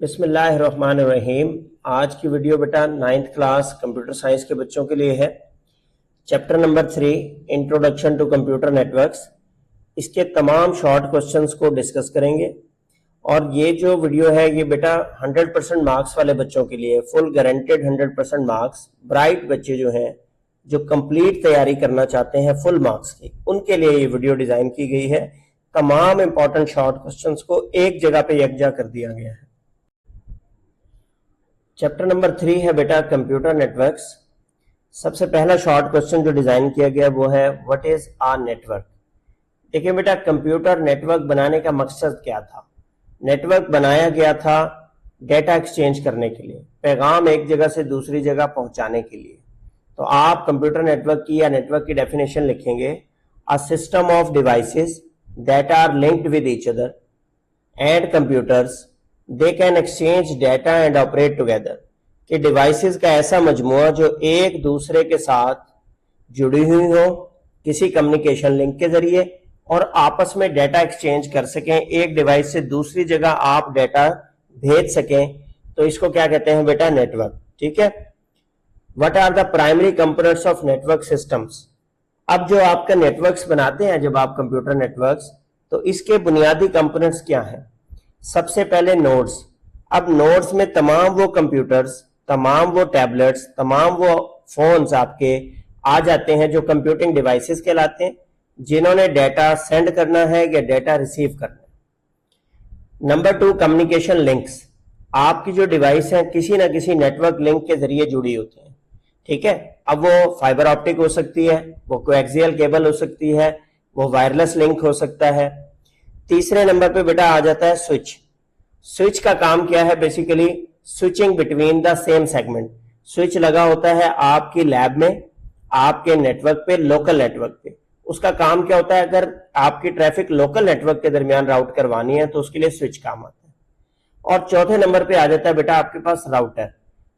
बिस्मिल्लाहिर्रहमानिर्रहीम। आज की वीडियो बेटा 9th क्लास कंप्यूटर साइंस के बच्चों के लिए है। Chapter number 3 introduction to computer networks. इसके तमाम शॉर्ट क्वेश्चंस को डिस्कस करेंगे और ये जो वीडियो है ये बेटा 100% मार्क्स वाले बच्चों के लिए, फुल गारंटेड 100% मार्क्स, ब्राइट बच्चे जो हैं जो कंप्लीट तैयारी करना चाहते हैं फुल मार्क्स की, उनके लिए ये वीडियो डिजाइन की गई है। तमाम इंपॉर्टेंट शॉर्ट क्वेश्चंस को एक जगह पे यकजा कर दिया गया है। चैप्टर नंबर 3 है बेटा कंप्यूटर नेटवर्क्स। सबसे पहला शॉर्ट क्वेश्चन जो डिजाइन किया गया वो है व्हाट इज आ नेटवर्क। देखिए बेटा, कंप्यूटर नेटवर्क बनाने का मकसद क्या था। नेटवर्क बनाया गया था डेटा एक्सचेंज करने के लिए, पैगाम एक जगह से दूसरी जगह पहुंचाने के लिए। तो आप कंप्यूटर नेटवर्क की या नेटवर्क की डेफिनेशन लिखेंगे, a system of devices that are linked with each other and computers they can exchange data and operate together. कि डिवाइसेस का ऐसा मजमुआ जो एक दूसरे के साथ जुड़ी हुई हो किसी कम्युनिकेशन लिंक के जरिए और आपस में डाटा एक्सचेंज कर सकें, एक डिवाइस से दूसरी जगह आप डाटा भेज सकें, तो इसको क्या कहते हैं बेटा, नेटवर्क। ठीक है। What are the primary components of network systems. अब जो आपका नेटवर्क्स बनाते हैं जब आप कंप्यूटर नेटवर्क्स, तो इसके बुनियादी कंपोनेंट्स क्या हैं। सबसे पहले नोड्स। अब नोड्स में तमाम वो कंप्यूटर्स, तमाम वो टैबलेट्स, तमाम वो फोन्स आपके आ जाते हैं जो कंप्यूटिंग डिवाइसेस कहलाते हैं, जिन्होंने डाटा सेंड करना है या डाटा रिसीव करना है। Number 2 communication links. आपकी जो डिवाइस है किसी ना किसी नेटवर्क लिंक के जरिए जुड़ी होती है। ठीक है। अब वो फाइबर ऑप्टिक हो सकती है, वो कोएक्सियल केबल हो सकती है, वो वायरलेस लिंक हो सकता है। तीसरे नंबर पे बेटा आ जाता है स्विच। स्विच का काम क्या है, basically switching between the same segment. Switch लगा होता है आपकी लैब में, आपके नेटवर्क पे, लोकल नेटवर्क पे। उसका काम क्या होता है, अगर आपकी ट्रैफिक लोकल नेटवर्क के दरमियान राउट करवानी है तो उसके लिए स्विच काम आता है। और चौथे नंबर पे आ जाता है बेटा आपके पास राउटर।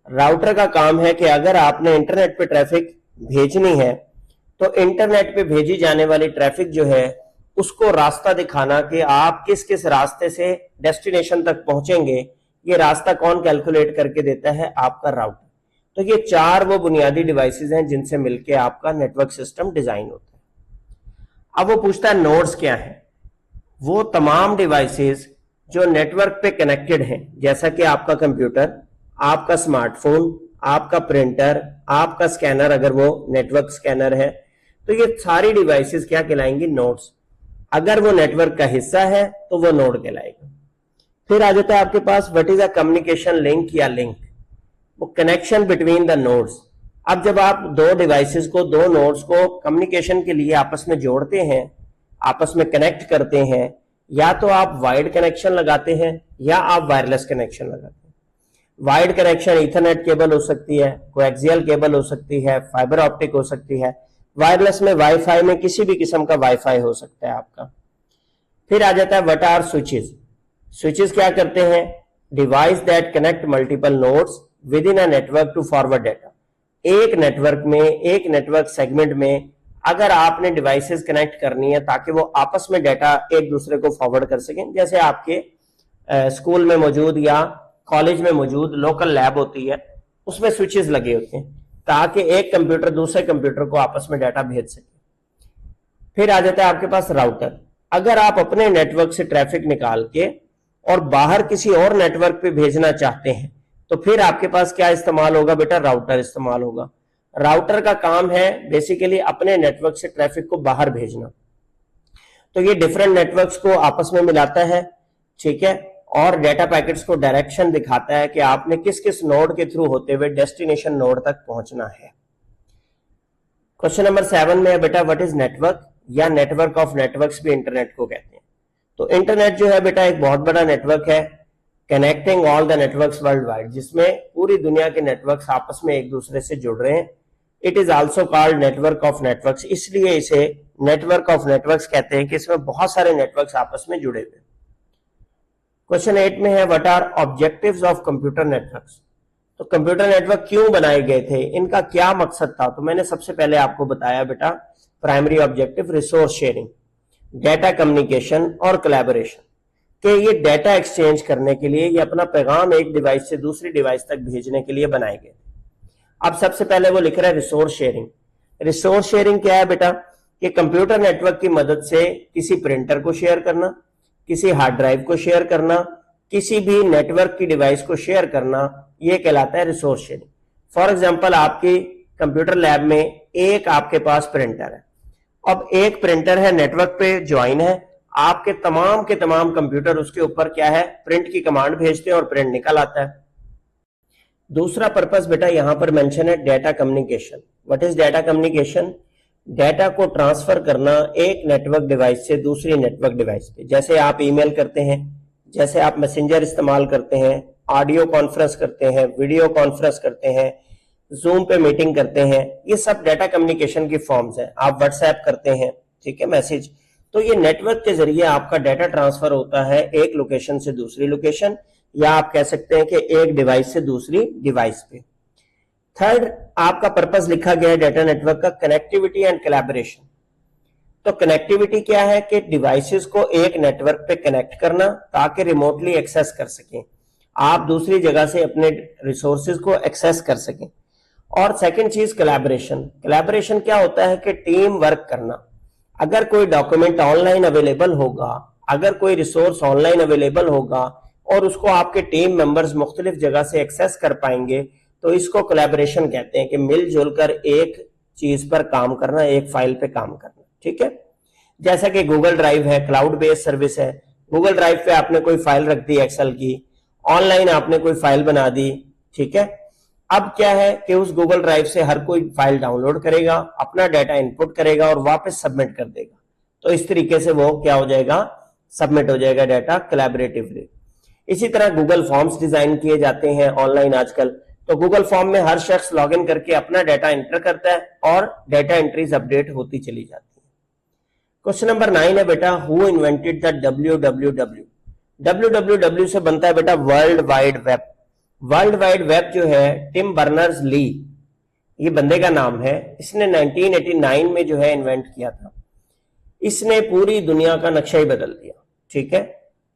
राउटर का काम है कि अगर आपने इंटरनेट पे ट्रैफिक भेजनी है तो इंटरनेट पे भेजी जाने वाली ट्रैफिक जो है उसको रास्ता दिखाना कि आप किस किस रास्ते से डेस्टिनेशन तक पहुंचेंगे, ये रास्ता कौन कैलकुलेट करके देता है, आपका राउटर। तो ये 4 वो बुनियादी डिवाइसेस हैं जिनसे मिलकर आपका नेटवर्क सिस्टम डिजाइन होता है। अब वो पूछता है नोड्स क्या है। वो तमाम डिवाइसेस जो नेटवर्क पे कनेक्टेड हैं, जैसा कि आपका कंप्यूटर, आपका स्मार्टफोन, आपका प्रिंटर, आपका स्कैनर, अगर वो नेटवर्क स्कैनर है, तो ये सारी डिवाइसेस क्या कहलाएंगी, नोड्स। अगर वो नेटवर्क का हिस्सा है तो वो नोड कहलाएगा। फिर आ जाता है आपके पास what is a communication link या लिंक, वो कनेक्शन बिटवीन द नोड्स। अब जब आप दो डिवाइसेस को, दो नोड्स को कम्युनिकेशन के लिए आपस में जोड़ते हैं, आपस में कनेक्ट करते हैं, या तो आप वायर्ड कनेक्शन लगाते हैं या आप वायरलेस कनेक्शन लगाते हैं। वायर्ड कनेक्शन ईथरनेट केबल हो सकती है, कोएक्सियल केबल हो सकती है, फाइबर ऑप्टिक हो सकती है। वायरलेस में वाईफाई में किसी भी किस्म का वाईफाई हो सकता है आपका। फिर आ जाता है व्हाट आर स्विचेस। स्विचेस क्या करते हैं, device that connect multiple nodes within a network to forward data. एक नेटवर्क में, एक नेटवर्क सेगमेंट में अगर आपने डिवाइसेस कनेक्ट करनी है ताकि वो आपस में डाटा एक दूसरे को फॉरवर्ड कर सकें, जैसे आपके स्कूल में मौजूद या कॉलेज में मौजूद लोकल लैब होती है, उसमें स्विचेस लगे होते हैं ताकि एक कंप्यूटर दूसरे कंप्यूटर को आपस में डाटा भेज सके। फिर आ जाता है आपके पास राउटर। अगर आप अपने नेटवर्क से ट्रैफिक निकाल के और बाहर किसी और नेटवर्क पे भेजना चाहते हैं तो फिर आपके पास क्या इस्तेमाल होगा बेटा, राउटर इस्तेमाल होगा। राउटर का काम है बेसिकली अपने नेटवर्क से ट्रैफिक को बाहर भेजना। तो ये डिफरेंट नेटवर्क्स को आपस में मिलाता है, ठीक है, और डेटा पैकेट्स को डायरेक्शन दिखाता है कि आपने किस किस नोड के थ्रू होते हुए डेस्टिनेशन नोड तक पहुंचना है। क्वेश्चन नंबर 7 में है बेटा व्हाट इज नेटवर्क, या नेटवर्क ऑफ नेटवर्क्स भी इंटरनेट को कहते हैं। तो इंटरनेट जो है बेटा एक बहुत बड़ा नेटवर्क है, connecting all the networks world wide, जिसमें पूरी दुनिया के नेटवर्क्स आपस में एक दूसरे से जुड़ रहे हैं। It is also called network of networks, इसलिए इसे नेटवर्क ऑफ नेटवर्क्स कहते हैं कि इसमें बहुत सारे नेटवर्क्स आपस में जुड़े हुए। क्वेश्चन 8 में है what are objectives of computer networks. तो कंप्यूटर नेटवर्क क्यों बनाए गए थे, इनका क्या मकसद था। तो मैंने सबसे पहले आपको बताया बेटा, primary objective resource sharing, data communication और कोलैबोरेशन। कि ये डाटा एक्सचेंज करने के लिए, ये अपना पैगाम एक डिवाइस से दूसरी डिवाइस तक भेजने के लिए बनाए गए। अब सबसे पहले वो लिख रहा है रिसोर्स शेयरिंग। रिसोर्स शेयरिंग क्या है बेटा? कि कंप्यूटर नेटवर्क की मदद से किसी प्रिंटर को शेयर करना, किसी हार्ड ड्राइव को शेयर करना, किसी भी नेटवर्क की डिवाइस को शेयर करना, ये कहलाता है रिसोर्स शेयरिंग। फॉर एग्जांपल, आपकी कंप्यूटर लैब में एक आपके पास प्रिंटर है। अब एक प्रिंटर है, नेटवर्क पे ज्वाइन है, आपके तमाम के तमाम कंप्यूटर उसके ऊपर क्या है, प्रिंट की कमांड भेजते हैं और प्रिंट निकल आता है। दूसरा पर्पस बेटा यहां पर मेंशन है data communication. What is data communication? Data को ट्रांसफर करना एक नेटवर्क डिवाइस से दूसरी नेटवर्क डिवाइस पे। जैसे आप ईमेल करते हैं, जैसे आप मैसेंजर इस्तेमाल करते हैं, ऑडियो कॉन्फ्रेंस करते हैं, वीडियो कॉन्फ्रेंस करते हैं, जूम पे मीटिंग करते हैं, ये सब डाटा कम्युनिकेशन की फॉर्म्स हैं। आप व्हाट्सएप करते हैं, ठीक है, मैसेज। तो ये नेटवर्क के जरिए आपका डाटा ट्रांसफर होता है एक लोकेशन से दूसरी लोकेशन, या आप कह सकते हैं कि एक डिवाइस से दूसरी डिवाइस पे। थर्ड आपका पर्पस लिखा गया है डाटा नेटवर्क का, कनेक्टिविटी एंड कोलैबोरेशन। तो कनेक्टिविटी क्या है? कि डिवाइसेस को एक नेटवर्क पे कनेक्ट करना ताकि रिमोटली एक्सेस कर सकें, आप दूसरी जगह से अपने रिसोर्सेज को एक्सेस कर सकें। और सेकंड चीज कोलैबोरेशन। कोलैबोरेशन क्या होता है? कि टीम वर्क करना। अगर कोई डॉक्यूमेंट ऑनलाइन अवेलेबल होगा, अगर कोई रिसोर्स ऑनलाइन अवेलेबल होगा और उसको आपके टीम मेंबर्स मुख्तलिफ जगह से एक्सेस कर पाएंगे, तो इसको कोलैबोरेशन कहते हैं, कि मिलजुल कर एक चीज पर काम करना, एक फाइल पे काम करना। ठीक है, जैसा कि गूगल ड्राइव है, क्लाउड बेस्ड सर्विस है। गूगल ड्राइव पे आपने कोई फाइल रख दी एक्सेल की, ऑनलाइन आपने कोई फाइल बना दी, ठीक है। अब क्या है कि उस गूगल ड्राइव से हर कोई फाइल डाउनलोड करेगा, अपना डाटा इनपुट करेगा और वापस सबमिट कर देगा। तो इस तरीके से वो क्या हो जाएगा, सबमिट हो जाएगा डाटा कोलैबोरेटिवली। इसी तरह गूगल फॉर्म्स डिजाइन किए जाते हैं ऑनलाइन आजकल। तो गूगल फॉर्म में हर शख्स लॉगिन करके अपना डाटा एंटर करता है और डाटा एंट्रीज अपडेट होती चली जाती है। क्वेश्चन नंबर 9 है बेटा, who invented the WWW? WWW से बनता है बेटा world wide web. World wide web जो है टिम बर्नर्स ली, ये बंदे का नाम है। इसने 1989 में जो है इन्वेंट किया था। इसने पूरी दुनिया का नक्शा ही बदल दिया। ठीक है,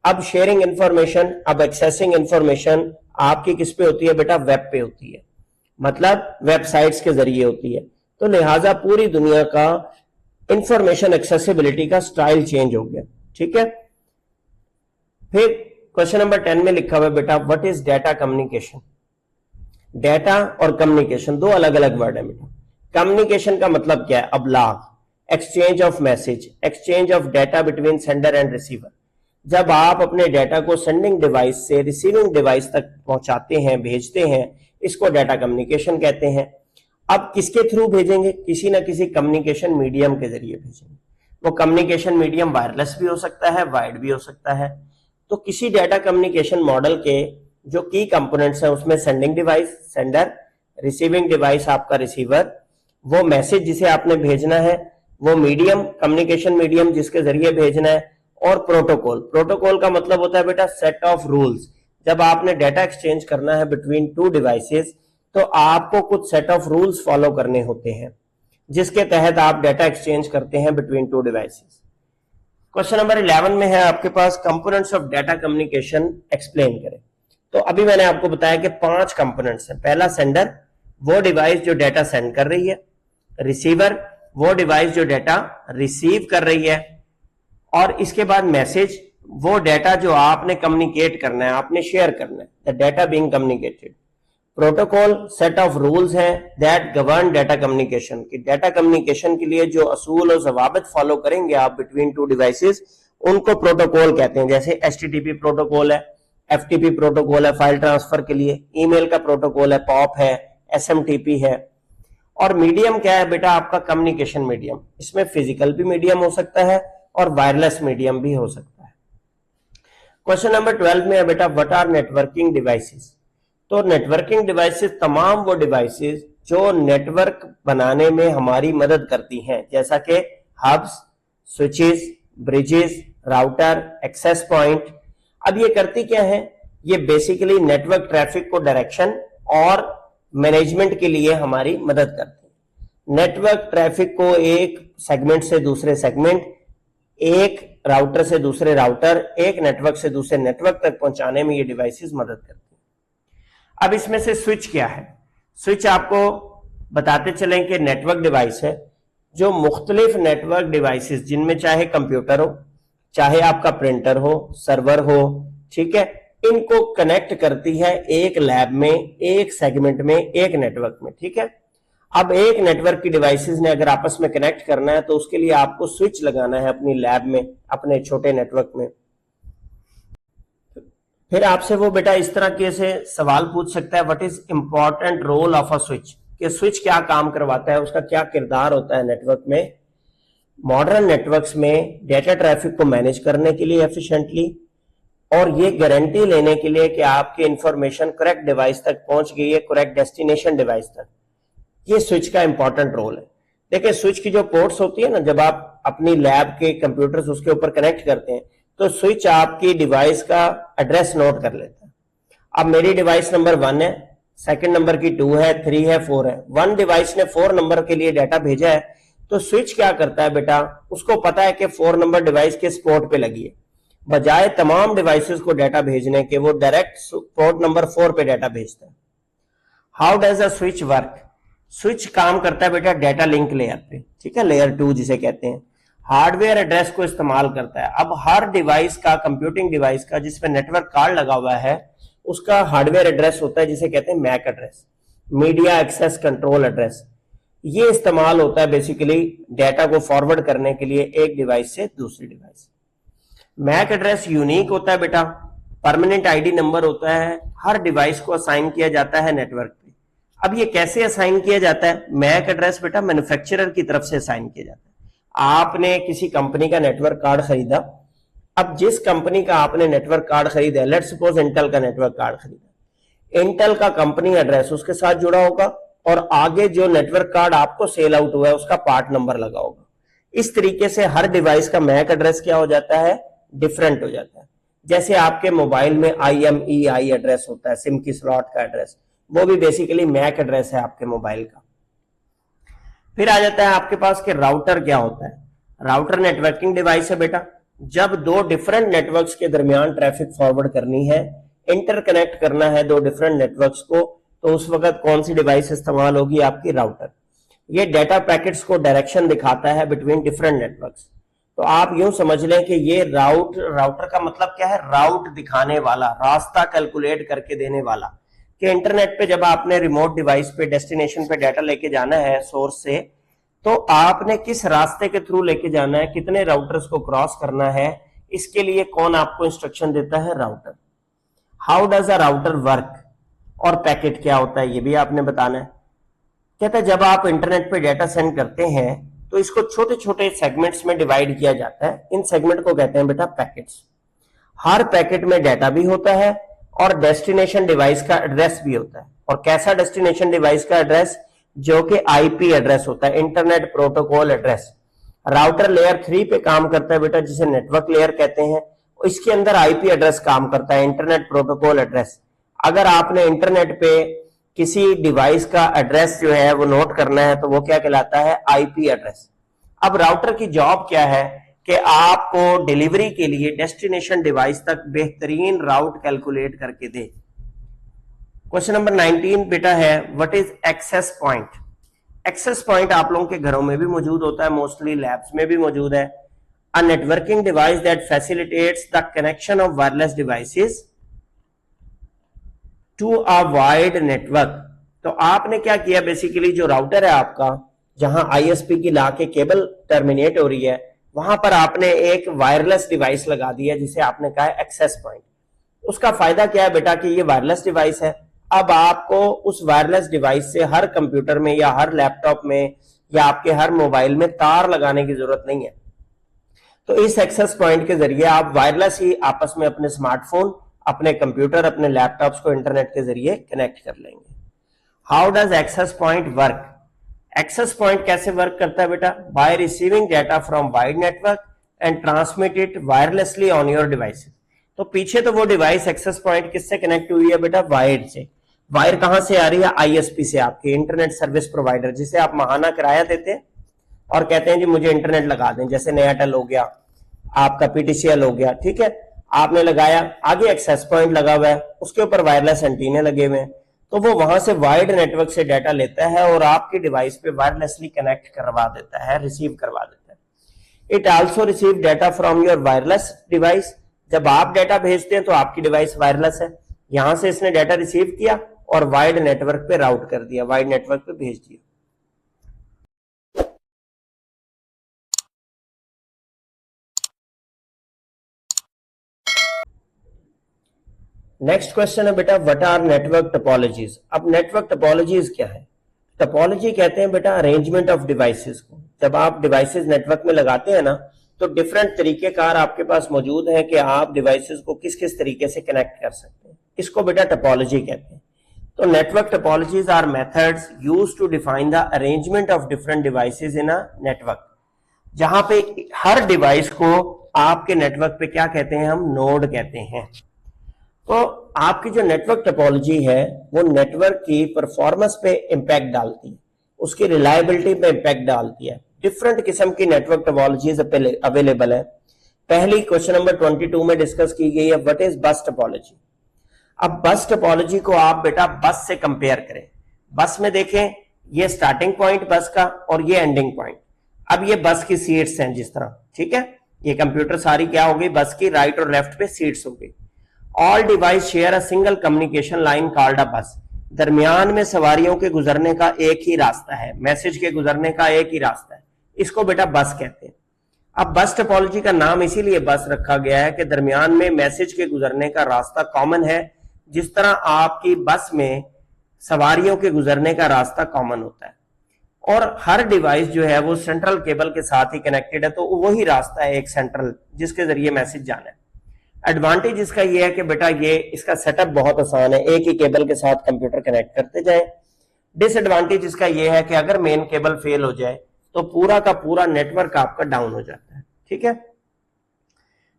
अब शेयरिंग इंफॉर्मेशन, अब एक्सेसिंग इंफॉर्मेशन आपकी किस पे होती है बेटा? वेब पे होती है, मतलब वेबसाइट्स के जरिए होती है। तो लिहाजा पूरी दुनिया का इंफॉर्मेशन एक्सेसिबिलिटी का स्टाइल चेंज हो गया। ठीक है, फिर क्वेश्चन नंबर 10 में लिखा हुआ है बेटा, what is data communication? Data और कम्युनिकेशन दो अलग अलग वर्ड है बेटा। कम्युनिकेशन का मतलब क्या है? अबलाग, exchange of message, exchange of data between sender and receiver. जब आप अपने डाटा को सेंडिंग डिवाइस से रिसीविंग डिवाइस तक पहुंचाते हैं, भेजते हैं, इसको डाटा कम्युनिकेशन कहते हैं। अब किसके थ्रू भेजेंगे? किसी ना किसी कम्युनिकेशन मीडियम के जरिए भेजेंगे। वो कम्युनिकेशन मीडियम वायरलेस भी हो सकता है, वायर्ड भी हो सकता है। तो किसी डाटा कम्युनिकेशन मॉडल के जो की कंपोनेंट्स हैं उसमें sending device sender, receiving device आपका रिसीवर, वो मैसेज जिसे आपने भेजना है वो मीडियम, कम्युनिकेशन मीडियम जिसके जरिए भेजना है, और प्रोटोकॉल। प्रोटोकॉल का मतलब होता है बेटा सेट ऑफ रूल्स। जब आपने डाटा एक्सचेंज करना है बिटवीन टू डिवाइसेस तो आपको कुछ सेट ऑफ रूल्स फॉलो करने होते हैं जिसके तहत आप डाटा एक्सचेंज करते हैं between two devices. Question number 11 में है आपके पास components of data communication explain करें। तो अभी मैंने आपको बताया कि 5 कंपोनेंट्स हैं। पहला सेंडर, वो डिवाइस जो डाटा सेंड कर रही है। रिसीवर, वो डिवाइस जो डाटा रिसीव कर रही है। और इसके बाद मैसेज, वो डाटा जो आपने कम्युनिकेट करना है, आपने शेयर करना है, the data being communicated. Protocol, set of rules हैं दैट गवर्न डाटा कम्युनिकेशन, कि डाटा कम्युनिकेशन के लिए जो असूल और जवाबित फॉलो करेंगे आप बिटवीन टू डिवाइसेस, उनको प्रोटोकॉल कहते हैं। जैसे HTTP प्रोटोकॉल है, FTP प्रोटोकॉल है फाइल ट्रांसफर के लिए, ईमेल का प्रोटोकॉल है, POP है, SMTP है। और मीडियम क्या है बेटा? आपका कम्युनिकेशन मीडियम। इसमें फिजिकल भी मीडियम हो सकता है और वायरलेस मीडियम भी हो सकता है। क्वेश्चन नंबर 12 में है बेटा, व्हाट आर नेटवर्किंग डिवाइसेस? तो नेटवर्किंग डिवाइसेस तमाम वो डिवाइसेस जो नेटवर्क बनाने में हमारी मदद करती हैं, जैसा कि hubs, switches, bridges, router, access point. अब ये करती क्या है? ये बेसिकली नेटवर्क ट्रैफिक को डायरेक्शन और मैनेजमेंट के लिए हमारी मदद करती है। नेटवर्क ट्रैफिक को एक सेगमेंट से दूसरे सेगमेंट एक राउटर से दूसरे राउटर, एक नेटवर्क से दूसरे नेटवर्क तक पहुंचाने में ये डिवाइसेस मदद करती हैं। अब इसमें से स्विच क्या है? स्विच आपको बताते चलें कि नेटवर्क डिवाइस है जो मुख्तलिफ नेटवर्क डिवाइसेस, जिनमें चाहे कंप्यूटर हो, चाहे आपका प्रिंटर हो, सर्वर हो, ठीक है, इनको कनेक्ट करती है एक लैब में, एक सेगमेंट में, एक नेटवर्क में, ठीक है। अब एक नेटवर्क की डिवाइसेस ने अगर आपस में कनेक्ट करना है तो उसके लिए आपको स्विच लगाना है अपनी लैब में, अपने छोटे नेटवर्क में। फिर आपसे वो बेटा इस तरह के से सवाल पूछ सकता है, what is important role of a switch, कि स्विच क्या काम करवाता है, उसका क्या किरदार होता है नेटवर्क में। मॉडर्न नेटवर्क्स में डेटा ट्रैफिक को मैनेज करने के लिए एफिशिएंटली, और ये गारंटी लेने के लिए कि आपकी इंफॉर्मेशन करेक्ट डिवाइस तक पहुंच गई है, करेक्ट डेस्टिनेशन डिवाइस तक, ये स्विच का इंपॉर्टेंट रोल है। देखिए स्विच की जो पोर्ट्स होती है ना, जब आप अपनी लैब के कंप्यूटर्स उसके ऊपर कनेक्ट करते हैं तो स्विच आपकी डिवाइस का एड्रेस नोट कर लेता है। अब मेरी डिवाइस नंबर 1 है, सेकंड नंबर की 2 है, 3 है, 4 है। 1 डिवाइस ने 4 नंबर के लिए डाटा भेजा है, तो स्विच क्या करता है बेटा, उसको पता है कि 4 नंबर डिवाइस किस पोर्ट पे लगी है, बजाय तमाम डिवाइसेस को डाटा भेजने के वो डायरेक्ट पोर्ट नंबर 4 पे डाटा भेजता है। How does a switch work? Switch काम करता है बेटा डाटा लिंक लेयर पे, ठीक है, लेयर 2 जिसे कहते हैं। हार्डवेयर एड्रेस को इस्तेमाल करता है। अब हर डिवाइस का, कंप्यूटिंग डिवाइस का जिसमें नेटवर्क कार्ड लगा हुआ है, उसका हार्डवेयर एड्रेस होता है जिसे कहते हैं MAC address, media access control address. ये इस्तेमाल होता है बेसिकली डाटा को फॉरवर्ड करने के लिए एक डिवाइस से दूसरी डिवाइस। मैक एड्रेस यूनिक होता है बेटा, परमानेंट आईडी नंबर होता है, हर डिवाइस को असाइन किया जाता है नेटवर्क पे। अब ये कैसे असाइन किया जाता है? मैक एड्रेस बेटा मैन्युफैक्चरर की तरफ से असाइन किया जाता है। आपने किसी कंपनी का नेटवर्क कार्ड खरीदा, अब जिस कंपनी का आपने नेटवर्क कार्ड खरीदा, लेट्स सपोज इंटेल का नेटवर्क कार्ड खरीदा, इंटेल का कंपनी एड्रेस उसके साथ जुड़ा होगा और आगे जो नेटवर्क कार्ड आपको सेल आउट हुआ है उसका पार्ट नंबर लगा होगा। इस तरीके से हर डिवाइस का मैक एड्रेस क्या हो जाता है, डिफरेंट हो जाता है। जैसे आपके मोबाइल में IMEI एड्रेस होता है, सिम की स्लॉट का एड्रेस, वो भी बेसिकली मैक एड्रेस है आपके मोबाइल का। फिर आ जाता है आपके पास कि राउटर क्या होता है। राउटर नेटवर्किंग डिवाइस है बेटा। जब दो डिफरेंट नेटवर्क्स के दरमियान ट्रैफिक फॉरवर्ड करनी है, इंटरकनेक्ट करना है दो डिफरेंट नेटवर्क्स को, तो उस वक्त कौन सी डिवाइस इस्तेमाल होगी? आपकी राउटर। ये डेटा पैकेट्स को डायरेक्शन दिखाता है बिटवीन डिफरेंट नेटवर्क्स। तो आप यूं समझ लें कि ये राउटर का मतलब क्या है? राउट दिखाने वाला, रास्ता कैलकुलेट करके देने वाला। कि इंटरनेट पे जब आपने रिमोट डिवाइस पे डेस्टिनेशन पे डाटा लेके जाना है सोर्स से, तो आपने किस रास्ते के थ्रू लेके जाना है, कितने राउटर्स को क्रॉस करना है, इसके लिए कौन आपको इंस्ट्रक्शन देता है? Router. How does a router work? और पैकेट क्या होता है ये भी आपने बताना है। कहता है जब आप इंटरनेट पे डाटा सेंड करते हैं तो इसको छोटे छोटे सेगमेंट्स में डिवाइड किया जाता है। इन सेगमेंट को कहते हैं बेटा पैकेट्स। हर पैकेट में डाटा भी होता है और डेस्टिनेशन डिवाइस का एड्रेस भी होता है। और कैसा डेस्टिनेशन डिवाइस का एड्रेस? जो कि IP एड्रेस होता है, internet protocol address. Router layer 3 पे काम करता है बेटा, जिसे नेटवर्क लेयर कहते हैं। इसके अंदर IP एड्रेस काम करता है, इंटरनेट प्रोटोकॉल एड्रेस। अगर आपने इंटरनेट पे किसी डिवाइस का एड्रेस जो है वो नोट करना है तो वो क्या कहलाता है? IP address. अब राउटर की जॉब क्या है कि आपको डिलीवरी के लिए डेस्टिनेशन डिवाइस तक बेहतरीन राउट कैलकुलेट करके दे। क्वेश्चन नंबर 19 बेटा है, what is access point? Access point आप लोगों के घरों में भी मौजूद होता है, मोस्टली लैब्स में भी मौजूद है। A networking device that facilitates the connection of wireless devices to a wide network. तो आपने क्या किया, बेसिकली जो राउटर है आपका, जहां ISP की ला के केबल टर्मिनेट हो रही है, वहां पर आपने एक वायरलेस डिवाइस लगा दी है जिसे आपने कहा है एक्सेस पॉइंट। उसका फायदा क्या है बेटा कि ये वायरलेस डिवाइस है। अब आपको उस वायरलेस डिवाइस से हर कंप्यूटर में या हर लैपटॉप में या आपके हर मोबाइल में तार लगाने की जरूरत नहीं है। तो इस एक्सेस पॉइंट के जरिए आप वायरलेस ही आपस में अपने स्मार्टफोन, अपने कंप्यूटर, अपने लैपटॉप्स को इंटरनेट के जरिए कनेक्ट कर लेंगे। How does access point work? Access point कैसे वर्क करता है बेटा? By receiving data from wide network and transmit it wirelessly on your device. तो पीछे तो वो डिवाइस एक्सेस पॉइंट किससे कनेक्ट हुई है बेटा? वायर्ड से। वायर कहां से आ रही है? ISP से, आपके इंटरनेट सर्विस प्रोवाइडर, जिसे आप माहाना किराया देते हैं और कहते हैं जी मुझे इंटरनेट लगा दें, जैसे नयाटेल हो गया आपका पीटीसीएल हो गया, ठीक है, आपने लगाया, आगे एक्सेस पॉइंट लगा हुआ है, उसके ऊपर वायरलेस एंटीने लगे हुए हैं, तो वो वहां से वाइड नेटवर्क से डाटा लेता है और आपकी डिवाइस पे वायरलेसली कनेक्ट करवा देता है, रिसीव करवा देता है। It also receive data from your wireless device. जब आप डाटा भेजते हैं तो आपकी डिवाइस वायरलेस है, यहां से इसने डाटा रिसीव किया और वाइड नेटवर्क पे राउट कर दिया, वाइड नेटवर्क पे भेज दिया। नेक्स्ट क्वेश्चन है बेटा, व्हाट आर नेटवर्क टोपोलॉजीज। अब नेटवर्क टोपोलॉजीज क्या है? टोपोलॉजी कहते हैं बेटा अरेंजमेंट ऑफ डिवाइसेस को। जब आप डिवाइसेस नेटवर्क में लगाते हैं ना, तो डिफरेंट तरीकेकार आपके पास मौजूद है कि आप डिवाइसेस को किस किस तरीके से कनेक्ट कर सकते हैं, इसको बेटा टोपोलॉजी कहते हैं। तो network topologies are methods used to define the arrangement of different devices in a network, जहां पे हर डिवाइस को आपके नेटवर्क पे क्या कहते हैं, हम नोड कहते हैं। तो आपकी जो नेटवर्क टोपोलॉजी है वो नेटवर्क की परफॉर्मेंस पे इंपैक्ट डालती है, उसकी रिलायबिलिटी पे इंपैक्ट डालती है। डिफरेंट किस्म की नेटवर्क टोपोलॉजीज अवेलेबल है। पहली क्वेश्चन नंबर 22 में डिस्कस की गई है, व्हाट इज बस टोपोलॉजी। अब बस टोपोलॉजी को आप बेटा बस से कंपेयर करें। बस में देखें, ये स्टार्टिंग पॉइंट बस का और ये एंडिंग पॉइंट। अब ये बस की सीट्स हैं जिस तरह, ठीक है, ये कंप्यूटर सारी क्या हो गई, बस की राइट और लेफ्ट पे सीट्स हो गई। All device share a single communication line called a बस। दरमियान में सवारियों के गुजरने का एक ही रास्ता है, मैसेज के गुजरने का एक ही रास्ता है, इसको बेटा बस कहते हैं। अब बस टोपोलॉजी का नाम इसीलिए बस रखा गया है कि दरमियान में मैसेज के गुजरने का रास्ता कॉमन है, जिस तरह आपकी बस में सवारियों के गुजरने का रास्ता कॉमन होता है। और हर डिवाइस जो है वो सेंट्रल केबल के साथ ही कनेक्टेड है, तो वही रास्ता है एक सेंट्रल जिसके जरिए मैसेज जाना है। एडवांटेज इसका ये है कि बेटा ये इसका सेटअप बहुत आसान है, एक ही केबल के साथ कंप्यूटर कनेक्ट करते जाएं। डिसएडवांटेज इसका ये है कि अगर मेन केबल फेल हो जाए तो पूरा का पूरा नेटवर्क आपका डाउन हो जाता है, ठीक है।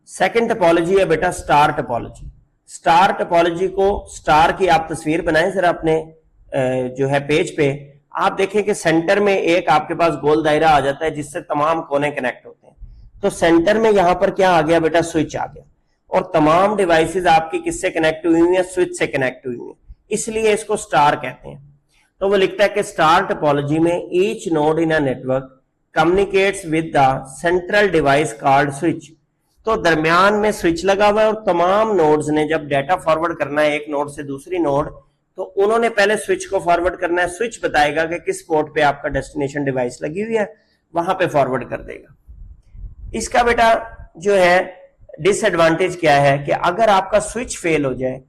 सेकंड टोपोलॉजी है बेटा स्टार टोपोलॉजी। स्टार टोपोलॉजी को, स्टार की आप तस्वीर बनाएं जरा अपने जो है पेज पे, आप देखें कि सेंटर में एक आपके पास गोल दायरा आ जाता है जिससे तमाम कोने कनेक्ट होते हैं। तो सेंटर में यहां पर क्या आ गया बेटा, स्विच आ गया, और तमाम डिवाइसेस आपकी किससे कनेक्ट हुई हुई है, स्विच से कनेक्ट हुई हुई है, इसलिए इसको स्टार कहते हैं। तो वो लिखता है कि स्टार टोपोलॉजी में each node in a network communicates with the central device called switch. तो दरमियान में स्विच लगा हुआ है और तमाम नोड्स ने जब डाटा फॉरवर्ड करना है एक नोड से दूसरी नोड, तो उन्होंने पहले स्विच को फॉरवर्ड करना है। स्विच बताएगा कि किस पोर्ट पे आपका डेस्टिनेशन डिवाइस लगी हुई है, वहां पे फॉरवर्ड कर देगा। इसका बेटा जो है डिसएडवांटेज क्या है कि अगर आपका स्विच फेल हो जाए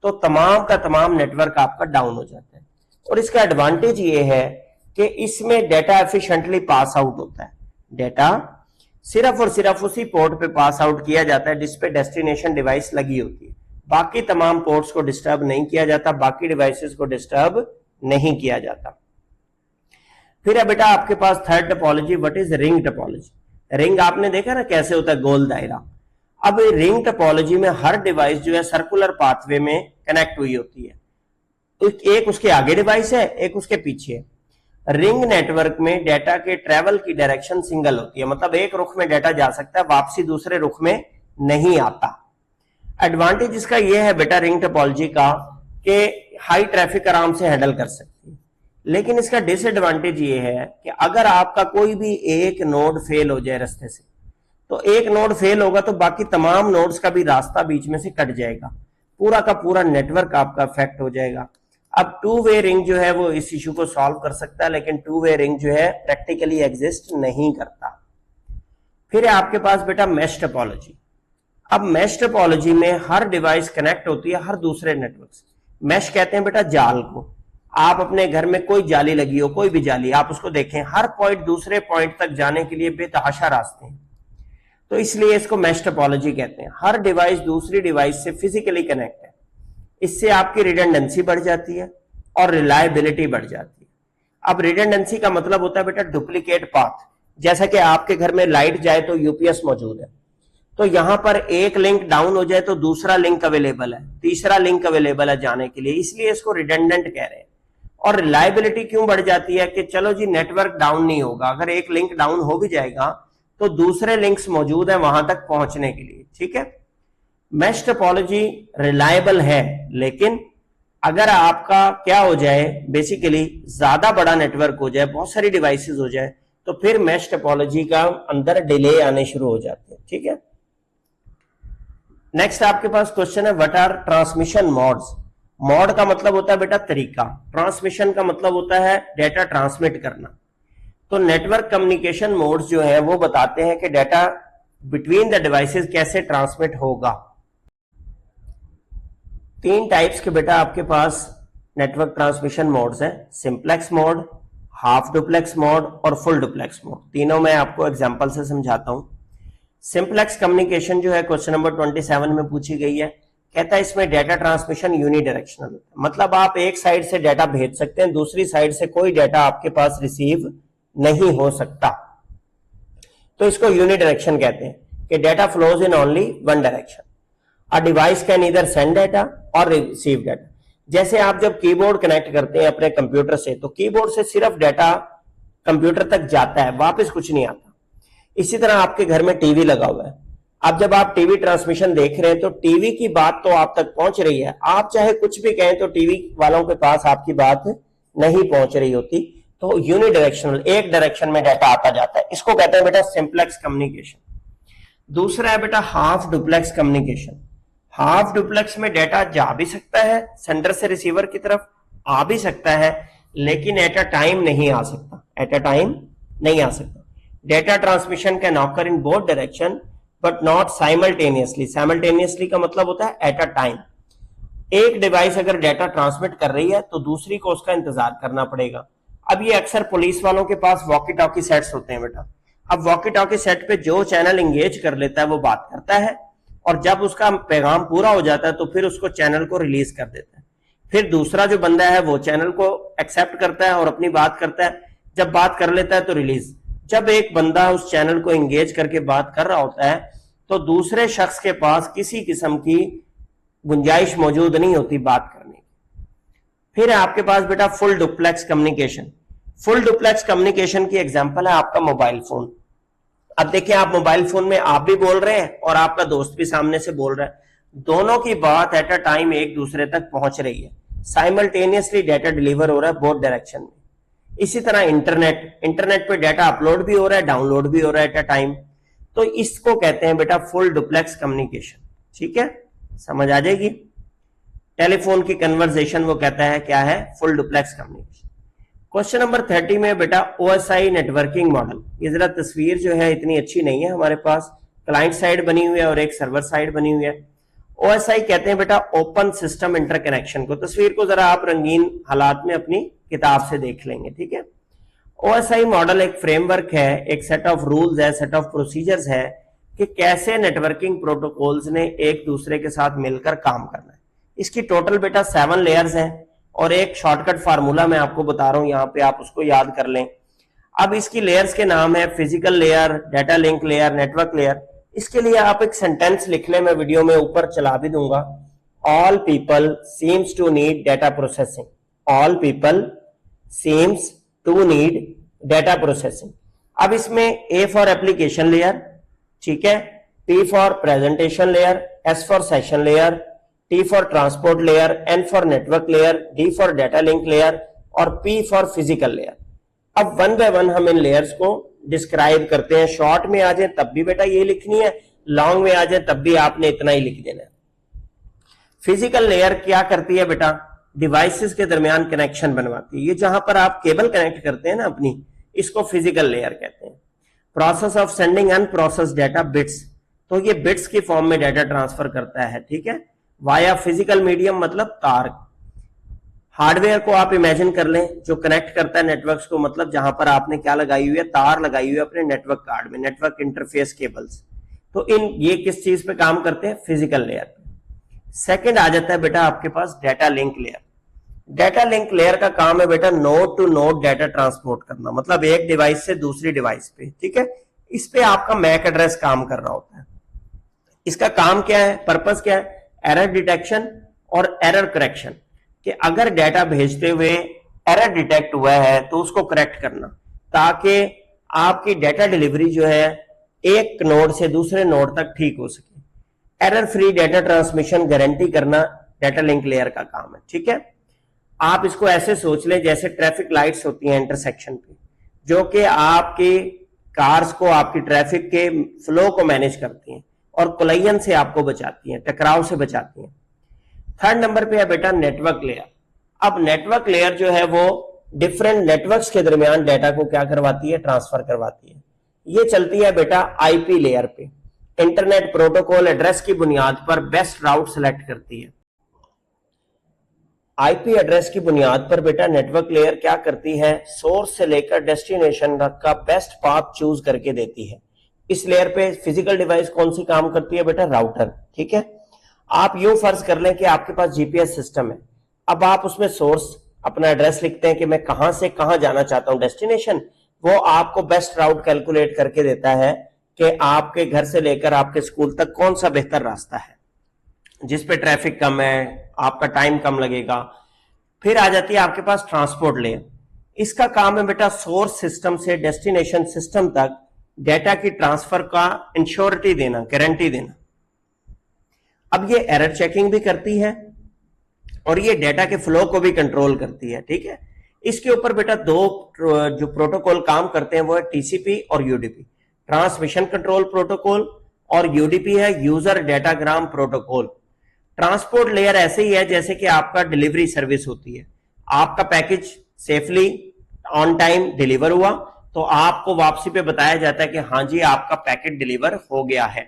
तो तमाम का तमाम नेटवर्क आपका डाउन हो जाता है। और इसका एडवांटेज ये है कि इसमें डाटा एफिशिएंटली पास आउट होता है। डाटा सिर्फ और सिर्फ उसी पोर्ट पे पास आउट किया जाता है जिस पे डेस्टिनेशन डिवाइस लगी होती है, बाकी तमाम पोर्ट्स को डिस्टर्ब नहीं किया जाता, बाकी डिवाइसेस को डिस्टर्ब नहीं किया जाता। फिर है बेटा आपके पास third topology, what is ring topology. Ring आपने देखा ना कैसे होता है, गोल दायरा। अब रिंग टोपोलॉजी में हर डिवाइस जो है सर्कुलर पाथवे में कनेक्ट हुई होती है, तो एक उसके आगे डिवाइस है, एक उसके पीछे है। रिंग नेटवर्क में डाटा के ट्रेवल की डायरेक्शन सिंगल होती है, मतलब एक रुख में डाटा जा सकता है, वापसी दूसरे रुख में नहीं आता। एडवांटेज इसका यह है बेटा रिंग टोपोलॉजी का कि हाई ट्रैफिक आराम से हैंडल कर सकती है। लेकिन इसका डिसएडवांटेज ये है कि अगर आपका कोई भी एक नोड फेल हो जाए रास्ते से, तो एक नोड फेल होगा तो बाकी तमाम नोड्स का भी रास्ता बीच में से कट जाएगा, पूरा का पूरा नेटवर्क आपका अफेक्ट हो जाएगा। अब टू वे रिंग जो है वो इस इशू को सॉल्व कर सकता है, लेकिन टू वे रिंग जो है प्रैक्टिकली एग्जिस्ट नहीं करता। फिर है आपके पास बेटा मैश टोपोलॉजी। अब मैश टोपोलॉजी में हर डिवाइस कनेक्ट होती है हर दूसरे नेटवर्क से। मैश कहते हैं बेटा जाल को। आप अपने घर में कोई जाली लगी हो, कोई भी जाली, आप उसको देखें, हर पॉइंट दूसरे पॉइंट तक जाने के लिए बेतहाशा रास्ते हैं, तो इसलिए इसको मैश टोपोलॉजी कहते हैं। हर डिवाइस दूसरी डिवाइस से फिजिकली कनेक्ट है, इससे आपकी रिडंडेंसी बढ़ जाती है और रिलायबिलिटी बढ़ जाती है। अब रिडंडेंसी का मतलब होता है बेटा डुप्लीकेट पाथ। जैसा कि आपके घर में लाइट जाए तो यूपीएस मौजूद है, तो यहां पर एक लिंक डाउन हो जाए तो दूसरा लिंक अवेलेबल है, तीसरा लिंक अवेलेबल है जाने के लिए, इसलिए इसको रिडंडेंट कह रहे हैं। और रिलायबिलिटी क्यों बढ़ जाती है कि चलो जी नेटवर्क डाउन नहीं होगा, अगर एक लिंक डाउन हो भी जाएगा तो दूसरे लिंक्स मौजूद हैं वहां तक पहुंचने के लिए, ठीक है। मैश टोपोलॉजी रिलायबल है, लेकिन अगर आपका क्या हो जाए, बेसिकली ज्यादा बड़ा नेटवर्क हो जाए, बहुत सारी डिवाइसेस हो जाए, तो फिर मैश टोपोलॉजी का अंदर डिले आने शुरू हो जाते हैं, ठीक है। नेक्स्ट आपके पास क्वेश्चन है, what are transmission modes. Mode का मतलब होता है बेटा तरीका, ट्रांसमिशन का मतलब होता है डेटा ट्रांसमिट करना। तो नेटवर्क कम्युनिकेशन मोड्स जो है वो बताते हैं कि डेटा बिटवीन द डिवाइसेस कैसे ट्रांसमिट होगा। 3 टाइप्स के बेटा आपके पास नेटवर्क ट्रांसमिशन मोड्स हैं, simplex mode, half duplex mode और फुल डुप्लेक्स मोड। तीनों मैं आपको एग्जांपल से समझाता हूं। सिंप्लेक्स कम्युनिकेशन जो है क्वेश्चन नंबर 27 में पूछी गई है, कहता है इसमें डेटा ट्रांसमिशन यूनिडायरेक्शनल होता है, मतलब आप एक साइड से डेटा भेज सकते हैं, दूसरी साइड से कोई डेटा आपके पास रिसीव नहीं हो सकता, तो इसको यूनिडायरेक्शन कहते हैं कि data flows in only one direction. A device can either send data और रिसीव डेटा। जैसे आप जब कीबोर्ड कनेक्ट करते हैं अपने कंप्यूटर से, तो कीबोर्ड से सिर्फ डेटा कंप्यूटर तक जाता है, वापस कुछ नहीं आता। इसी तरह आपके घर में टीवी लगा हुआ है, अब जब आप टीवी ट्रांसमिशन देख रहे हैं तो टीवी की बात तो आप तक पहुंच रही है, आप चाहे कुछ भी कहें तो टीवी वालों के पास आपकी बात नहीं पहुंच रही होती। तो यूनिडायरेक्शनल, एक डायरेक्शन में डाटा आता जाता है, इसको कहते हैं बेटा सिंप्लेक्स कम्युनिकेशन। दूसरा है बेटा half duplex communication. Half duplex में डाटा जा भी सकता है, सेंडर से रिसीवर की तरफ आ भी सकता है, लेकिन एट अ टाइम नहीं आ सकता, एट अ टाइम नहीं आ सकता। Data transmission can occur in both direction but not simultaneously. Simultaneously का मतलब होता है एट अ टाइम। एक डिवाइस अगर डेटा ट्रांसमिट कर रही है तो दूसरी को उसका इंतजार करना पड़ेगा। अब ये अक्सर पुलिस वालों के पास वॉकी टॉकी सेट्स होते हैं बेटा। अब वॉकी टॉकी सेट पे जो चैनल एंगेज कर लेता है वो बात करता है, और जब उसका पैगाम पूरा हो जाता है तो फिर उसको चैनल को रिलीज कर देता है। फिर दूसरा जो बंदा है वो चैनल को एक्सेप्ट करता है और अपनी बात करता है, जब बात कर लेता है तो रिलीज। जब एक बंदा उस चैनल को एंगेज करके बात कर रहा होता है तो दूसरे शख्स के पास किसी किस्म की गुंजाइश मौजूद नहीं होती बात करने की। फिर आपके पास बेटा full duplex communication. Full duplex communication की एग्जांपल है आपका मोबाइल फोन। अब देखिए, आप मोबाइल फोन में आप भी बोल रहे हैं और आपका दोस्त भी सामने से बोल रहा है, दोनों की बात एट अ टाइम एक दूसरे तक पहुंच रही है, साइमल्टेनियसली डाटा डिलीवर हो रहा है बोथ डायरेक्शन में। इसी तरह इंटरनेट पे डाटा अपलोड भी हो रहा है, डाउनलोड भी हो रहा है एट अ टाइम, तो इसको कहते हैं बेटा फुल डुप्लेक्स कम्युनिकेशन। ठीक है, समझ आ जाएगी। टेलीफोन की कन्वर्सेशन वो कहता है क्या है, full duplex communication. Question number 30 में बेटा ओएसआई नेटवर्किंग मॉडल। ये जरा तस्वीर जो है इतनी अच्छी नहीं है हमारे पास, क्लाइंट साइड बनी हुई है और एक सर्वर साइड बनी हुई है। ओएसआई कहते हैं बेटा ओपन सिस्टम इंटरकनेक्शन को। तस्वीर को जरा आप रंगीन हालात में अपनी किताब से देख लेंगे, ठीक है। ओएसआई मॉडल एक फ्रेमवर्क है, एक सेट ऑफ रूल्स है, सेट ऑफ प्रोसीजर्स है कि कैसे नेटवर्किंग प्रोटोकॉल्स ने एक दूसरे के साथ मिलकर काम करना है। इसकी टोटल बेटा 7 लेयर्स हैं और एक शॉर्टकट फार्मूला मैं आपको बता रहा हूं, यहां पे आप उसको याद कर लें। अब इसकी लेयर्स के नाम है physical layer, data link layer, network layer. इसके लिए आप एक सेंटेंस लिख लें, मैं वीडियो में ऊपर चला भी दूंगा। All people seems to need data processing. All people seems to need data processing. अब इसमें ए फॉर एप्लीकेशन लेयर, ठीक है, P for presentation layer, S for session layer, T for transport layer, N for network layer, D for data link layer और P for physical layer. अब one by one हम इन layers को describe करते हैं। Short में आ जाए तब भी बेटा ये लिखनी है, लॉन्ग में आ जाए तब भी आपने इतना ही लिख देना है। फिजिकल लेयर क्या करती है बेटा, डिवाइसेस के दरमियान कनेक्शन बनवाती है। ये जहां पर आप केबल कनेक्ट करते हैं ना अपनी, इसको फिजिकल लेयर कहते हैं। Process of sending unprocessed data bits, तो ये बिट्स की फॉर्म में डाटा ट्रांसफर करता है, ठीक है, वाया फिजिकल मीडियम मतलब तार। हार्डवेयर को आप इमेजिन कर लें जो कनेक्ट करता है नेटवर्क्स को, मतलब जहां पर आपने क्या लगाई हुई है, तार लगाई हुई है अपने नेटवर्क कार्ड में, नेटवर्क इंटरफेस केबल्स। तो इन ये किस चीज पे काम करते हैं, फिजिकल लेयर पे। सेकंड आ जाता है बेटा आपके पास data link layer. Data link layer का काम है बेटा node to node data transport करना, मतलब एक डिवाइस से दूसरी डिवाइस पे, ठीक है। इस पे आपका मैक एड्रेस काम कर रहा होता है। इसका काम क्या है, पर्पस क्या है, एरर डिटेक्शन और एरर करेक्शन, कि अगर डाटा भेजते हुए एरर डिटेक्ट हुआ है तो उसको करेक्ट करना, ताकि आपकी डाटा डिलीवरी जो है एक नोड से दूसरे नोड तक ठीक हो सके। Error free data transmission guarantee करना डेटा लिंक लेयर का काम है। ठीक है, आप इसको ऐसे सोच लें जैसे ट्रैफिक लाइट्स होती हैं इंटरसेक्शन पे, जो कि आपकी कार्स को, आपकी ट्रैफिक के फ्लो को मैनेज करती हैं और कोलाइजन से आपको बचाती हैं, टकराव से बचाती हैं। थर्ड नंबर पे है बेटा नेटवर्क लेयर। अब नेटवर्क लेयर जो है वो डिफरेंट नेटवर्क्स के दरमियान डेटा को क्या करवाती है, ट्रांसफर करवाती है। ये चलती है बेटा आईपी लेयर पे, इंटरनेट प्रोटोकॉल एड्रेस की बुनियाद पर बेस्ट राउट सेलेक्ट करती है। आईपी एड्रेस की बुनियाद पर बेटा नेटवर्क लेयर क्या करती है, सोर्स से लेकर डेस्टिनेशन तक का बेस्ट पाथ चूज करके देती है। इस लेयर पे फिजिकल डिवाइस कौन सी काम करती है बेटा, राउटर। ठीक है, आप यूं फर्ज कर लें कि आपके पास जीपीएस सिस्टम है। अब आप उसमें सोर्स अपना एड्रेस लिखते हैं कि मैं कहां से कहां जाना चाहता हूं, डेस्टिनेशन, वो आपको बेस्ट राउट कैलकुलेट करके देता है कि आपके घर से लेकर आपके स्कूल तक कौन सा बेहतर रास्ता है जिस पे ट्रैफिक कम है, आपका टाइम कम लगेगा। फिर आ जाती है आपके पास ट्रांसपोर्ट लेयर। इसका काम है बेटा सोर्स सिस्टम से डेस्टिनेशन सिस्टम तक डेटा की ट्रांसफर का इंश्योरिटी देना, गारंटी देना। अब ये एरर चेकिंग भी करती है और ये डेटा के फ्लो को भी कंट्रोल करती है। ठीक है, इसके ऊपर बेटा दो जो प्रोटोकॉल काम करते हैं वो है टीसीपी और यूडीपी, ट्रांसमिशन कंट्रोल प्रोटोकॉल, और यूडीपी है user datagram protocol. Transport layer ऐसे ही है जैसे कि आपका डिलीवरी सर्विस होती है। आपका package safely on time deliver हुआ तो आपको वापसी पे बताया जाता है कि हाँ जी आपका पैकेट डिलीवर हो गया है।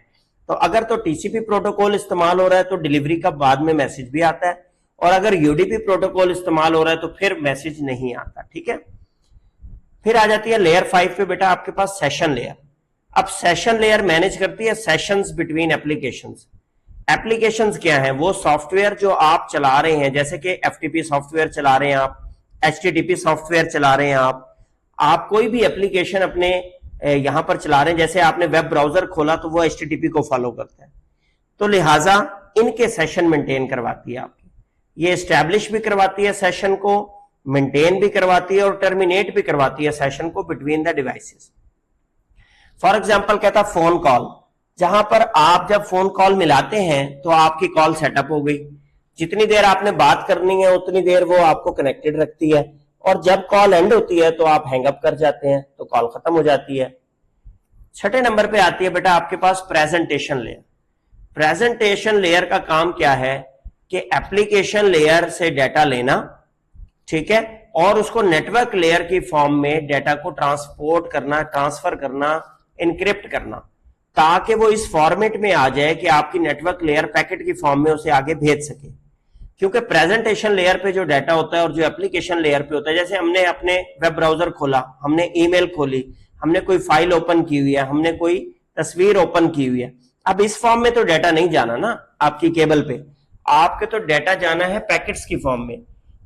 तो अगर तो टीसीपी प्रोटोकॉल इस्तेमाल हो रहा है तो डिलीवरी का बाद में मैसेज भी आता है, और अगर यूडीपी प्रोटोकॉल इस्तेमाल हो रहा है तो फिर मैसेज नहीं आता। ठीक है, फिर आ जाती है लेयर 5 पे बेटा आपके पास सेशन लेयर। अब सेशन लेयर मैनेज करती है सेशंस बिटवीन एप्लीकेशंस। एप्लीकेशंस क्या हैं, वो सॉफ्टवेयर जो आप चला रहे हैं, जैसे कि एफटीपी सॉफ्टवेयर चला रहे हैं आप, एचटीटीपी सॉफ्टवेयर चला रहे हैं आप कोई भी एप्लीकेशन अपने यहां पर चला रहे हैं, जैसे आपने वेब ब्राउजर खोला तो वो एचटीटीपी को फॉलो करता है, तो लिहाजा इनके सेशन मेंटेन करवाती है आपकी। ये एस्टैब्लिश भी करवाती है सेशन को, मेंटेन भी करवाती है और टर्मिनेट भी करवाती है सेशन को between the devices. For example कहता फोन कॉल, जहां पर आप जब फोन कॉल मिलाते हैं तो आपकी कॉल सेटअप हो गई, जितनी देर आपने बात करनी है उतनी देर वो आपको कनेक्टेड रखती है, और जब कॉल एंड होती है तो आप हैंग अप कर जाते हैं तो कॉल खत्म हो जाती है। छठे नंबर पे आती है बेटा आपके पास प्रेजेंटेशन लेयर। प्रेजेंटेशन लेयर का काम क्या है कि एप्लीकेशन लेयर से डाटा लेना, ठीक है, और उसको नेटवर्क लेयर की फॉर्म में डाटा को ट्रांसपोर्ट करना, ट्रांसफर करना, इनक्रिप्ट करना, ताकि वो इस फॉर्मेट में आ जाए कि आपकी नेटवर्क लेयर पैकेट की फॉर्म में उसे आगे भेज सके। क्योंकि प्रेजेंटेशन लेयर पे जो डाटा होता है और जो एप्लीकेशन लेयर पे होता है, जैसे हमने अपने वेब ब्राउजर खोला, हमने ईमेल खोली, हमने कोई फाइल ओपन की हुई है, हमने कोई तस्वीर ओपन की हुई है, अब इस फॉर्म में तो डाटा नहीं जाना ना आपकी केबल पे, आपके तो डाटा जाना है पैकेट्स की फॉर्म में।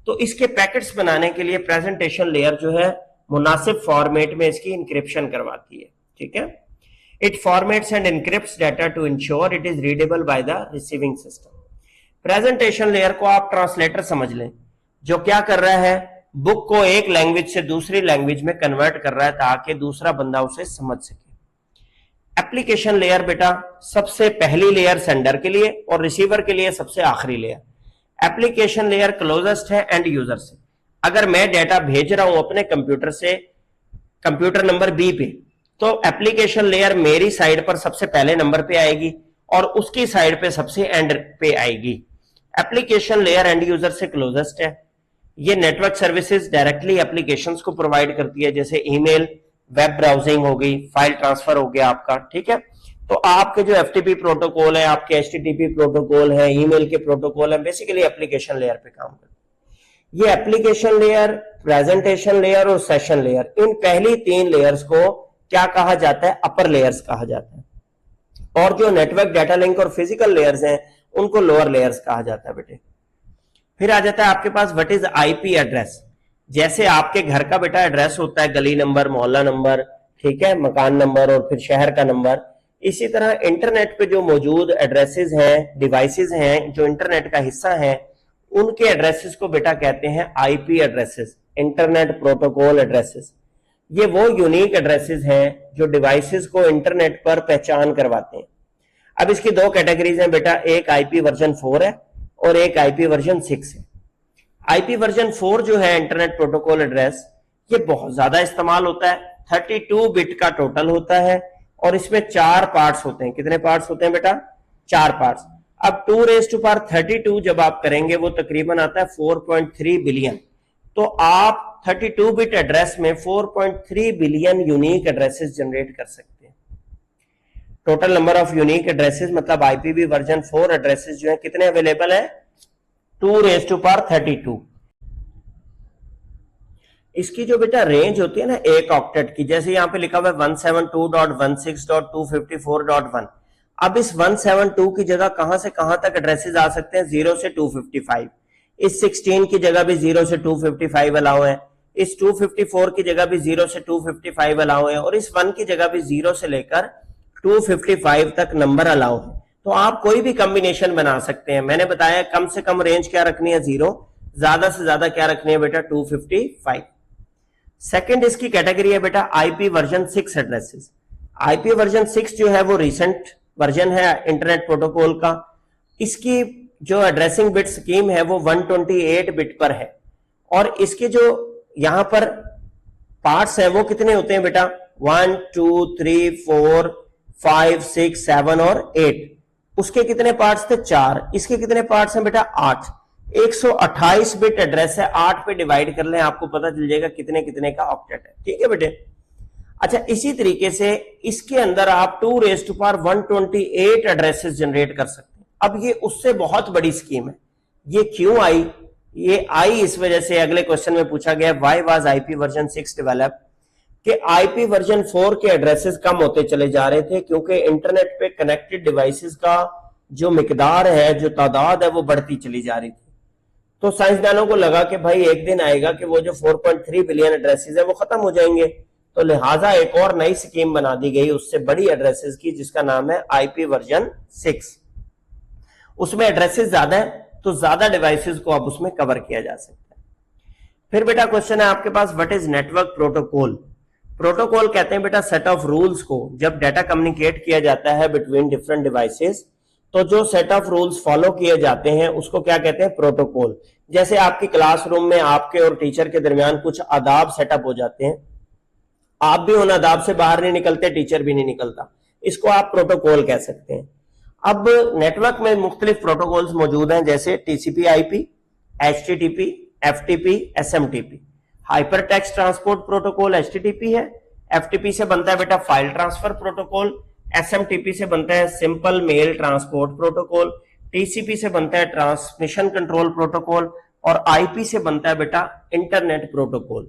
तो इसके पैकेट्स बनाने के लिए प्रेजेंटेशन लेयर जो है मुनासिब फॉर्मेट में इसकी इंक्रिप्शन करवाती है। ठीक है, it formats and encrypts data to ensure it is readable by the receiving system. Presentation layer को आप ट्रांसलेटर समझ लें, जो क्या कर रहा है, बुक को एक लैंग्वेज से दूसरी लैंग्वेज में कन्वर्ट कर रहा है ताकि दूसरा बंदा उसे समझ सके। एप्लीकेशन लेयर बेटा सबसे पहली लेयर सेंडर के लिए और रिसीवर के लिए सबसे आखिरी लेयर। एप्लीकेशन लेयर क्लोजेस्ट है एंड यूजर से। अगर मैं डाटा भेज रहा हूं अपने कंप्यूटर से कंप्यूटर नंबर बी पे, तो एप्लीकेशन लेयर मेरी साइड पर सबसे पहले नंबर पे आएगी और उसकी साइड पे सबसे एंड पे आएगी। एप्लीकेशन लेयर एंड यूजर से क्लोजेस्ट है। ये नेटवर्क सर्विसेज डायरेक्टली एप्लीकेशंस को प्रोवाइड करती है, जैसे ईमेल, वेब ब्राउजिंग हो गई, फाइल ट्रांसफर हो गया आपका। ठीक है, तो आपके जो एफटीपी प्रोटोकॉल है, आपके एचटीटीपी प्रोटोकॉल है, ईमेल के प्रोटोकॉल है, बेसिकली एप्लीकेशन लेयर पे काम करते हैं। ये एप्लीकेशन लेयर, प्रेजेंटेशन लेयर और सेशन लेयर, इन पहली तीन लेयर्स को क्या कहा जाता है, अपर लेयर्स कहा जाता है, और जो नेटवर्क डाटा लिंक और फिजिकल लेयर्स हैं उनको लोअर लेयर्स कहा जाता है बेटे। फिर आ जाता है आपके पास व्हाट इज आईपी एड्रेस। जैसे आपके घर का बेटा एड्रेस होता है गली नंबर, मोहल्ला नंबर, ठीक है, मकान नंबर और फिर शहर का नंबर, इसी तरह इंटरनेट पे जो मौजूद एड्रेसेस हैं, डिवाइसेस हैं जो इंटरनेट का हिस्सा हैं, उनके एड्रेसेस को बेटा कहते हैं IP addresses, internet protocol addresses. ये वो यूनिक एड्रेसेस हैं जो डिवाइसेस को इंटरनेट पर पहचान करवाते हैं। अब इसकी दो कैटेगरीज हैं बेटा, एक आईपी वर्जन 4 है और एक आईपी वर्जन 6 है। आईपी वर्जन 4 जो है इंटरनेट प्रोटोकॉल एड्रेस, ये बहुत ज्यादा इस्तेमाल होता है, 32 बिट का टोटल होता है और इसमें 4 पार्ट्स होते हैं। कितने पार्ट्स होते हैं बेटा? 4 पार्ट्स। अब 2 रेज़ टू पावर 32 जब आप करेंगे वो तकरीबन आता है 4.3 बिलियन। तो आप 32 बिट एड्रेस में 4.3 बिलियन यूनिक एड्रेसेस जनरेट कर सकते हैं। Total number of unique addresses मतलब आईपीवी वर्जन 4 एड्रेसेस जो है कितने अवेलेबल है? 2 रेज़ टू पावर 32। इसकी जो बेटा रेंज होती है ना एक ऑक्टेट की, जैसे यहां पे लिखा हुआ है 172.16.254.1। अब इस 172 की जगह कहां से कहां तक एड्रेसेस आ सकते हैं? 0 से 255। इस 16 की जगह भी 0 से 255 अलाउ है, इस 254 की जगह भी 0 से 255 अलाउ है और इस 1 की जगह भी 0 से लेकर 255 तक नंबर अलाउ है। तो आप कोई भी कॉम्बिनेशन बना सकते हैं। मैंने बताया कम से कम रेंज क्या रखनी है? 0, ज्यादा से ज्यादा क्या रखनी है बेटा? 255। सेकंड इसकी कैटेगरी है बेटा IP version 6 addresses. IP version 6 जो है वो रिसेंट वर्जन है इंटरनेट प्रोटोकॉल का। इसकी जो एड्रेसिंग बिट स्कीम है वो 128 बिट पर है और इसके जो यहां पर पार्ट्स है वो कितने होते हैं बेटा? 1 2 3 4 5 6 7 और 8। उसके कितने पार्ट्स थे? 4। इसके कितने पार्ट्स हैं बेटा? 8। 128 बिट एड्रेस है, 8 पे डिवाइड कर लें, आपको पता चल जाएगा कितने कितने का ऑक्टेट है। ठीक है बेटे? अच्छा, इसी तरीके से इसके अंदर आप 2 raise to power 128 addresses generate कर सकते हैं। अब ये उससे बहुत बड़ी स्कीम है। ये क्यों आई? ये आई इस वजह से, अगले क्वेश्चन में पूछा गया why was IP version 6 develop, कि आईपी वर्जन 4 के एड्रेसेस कम होते चले जा रहे थे क्योंकि इंटरनेट पे कनेक्टेड डिवाइसेस का जो मिकदार है, जो तादाद है वो बढ़ती चली जा रही थी। तो साइंसदानों को लगा कि भाई एक दिन आएगा कि वो जो 4.3 बिलियन एड्रेसेस है वो खत्म हो जाएंगे, तो लिहाजा एक और नई स्कीम बना दी गई उससे बड़ी एड्रेसेस की, जिसका नाम है आईपी वर्जन 6। उसमें एड्रेसेस ज्यादा है तो ज्यादा डिवाइसेस को अब उसमें कवर किया जा सकता है। फिर बेटा क्वेश्चन है आपके पास, what is network protocol? Protocol कहते हैं बेटा सेट ऑफ रूल्स को, जब डाटा कम्युनिकेट किया जाता है बिटवीन डिफरेंट डिवाइसेस तो जो सेट ऑफ रूल्स फॉलो किए जाते हैं उसको क्या कहते हैं? प्रोटोकॉल। जैसे आपकी क्लासरूम में आपके और टीचर के दरमियान कुछ आदाब सेटअप हो जाते हैं, आप भी उन आदाब से बाहर नहीं निकलते, टीचर भी नहीं निकलता, इसको आप प्रोटोकॉल कह सकते हैं। अब नेटवर्क में मुख्तलिफ प्रोटोकॉल्स मौजूद हैं, जैसे TCP IP, HTTP, FTP, SMTP. Hyper text transport protocol HTTP है, एफटीपी से बनता है बेटा फाइल ट्रांसफर प्रोटोकॉल, एसएमटीपी से बनता है simple mail transport protocol, TCP से बनता है ट्रांसमिशन कंट्रोल प्रोटोकॉल और आईपी से बनता है बेटा इंटरनेट प्रोटोकॉल।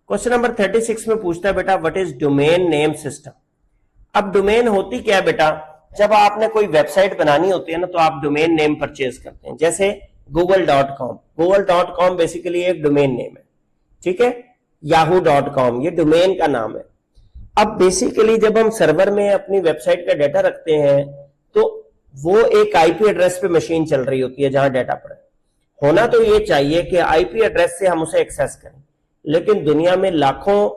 क्वेश्चन नंबर 36 में पूछता है बेटा what is domain name system? अब डोमेन होती क्या है बेटा? जब आपने कोई वेबसाइट बनानी होती है ना तो आप डोमेन नेम परचेज करते हैं, जैसे google.com। google.com बेसिकली एक डोमेन नेम है, ठीक है? yahoo.com ये डोमेन का नाम है। अब बेसिकली जब हम सर्वर में अपनी वेबसाइट का डाटा रखते हैं तो वो एक आईपी एड्रेस पे मशीन चल रही होती है जहां डाटा पड़ा है। होना तो ये चाहिए कि आईपी एड्रेस से हम उसे एक्सेस करें, लेकिन दुनिया में लाखों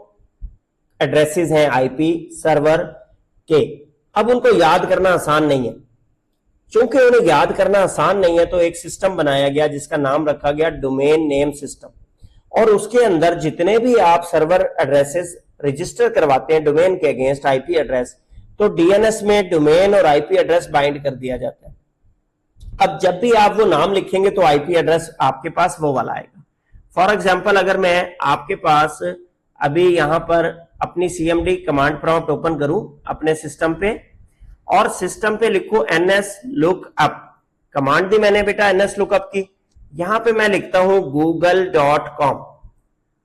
एड्रेसेस हैं आईपी सर्वर के। अब उनको याद करना आसान नहीं है। चूंकि उन्हें याद करना आसान नहीं है तो एक सिस्टम बनाया गया जिसका नाम रखा गया डोमेन नेम सिस्टम, और उसके अंदर जितने भी आप सर्वर एड्रेसेस रजिस्टर करवाते हैं डोमेन के अगेंस्ट आईपी एड्रेस, तो डीएनएस में डोमेन और आईपी एड्रेस बाइंड कर दिया जाता है। अब जब भी आप वो नाम लिखेंगे तो आईपी एड्रेस आपके पास वो वाला आएगा। फॉर एग्जांपल अगर मैं आपके पास अभी यहां पर अपनी सीएमडी कमांड प्रॉम्प्ट ओपन करूं अपने सिस्टम पे और सिस्टम पे लिखूं एनएस लुकअप, कमांड दी मैंने बेटा एनएस लुकअप की, यहां पे मैं लिखता हूं google.com।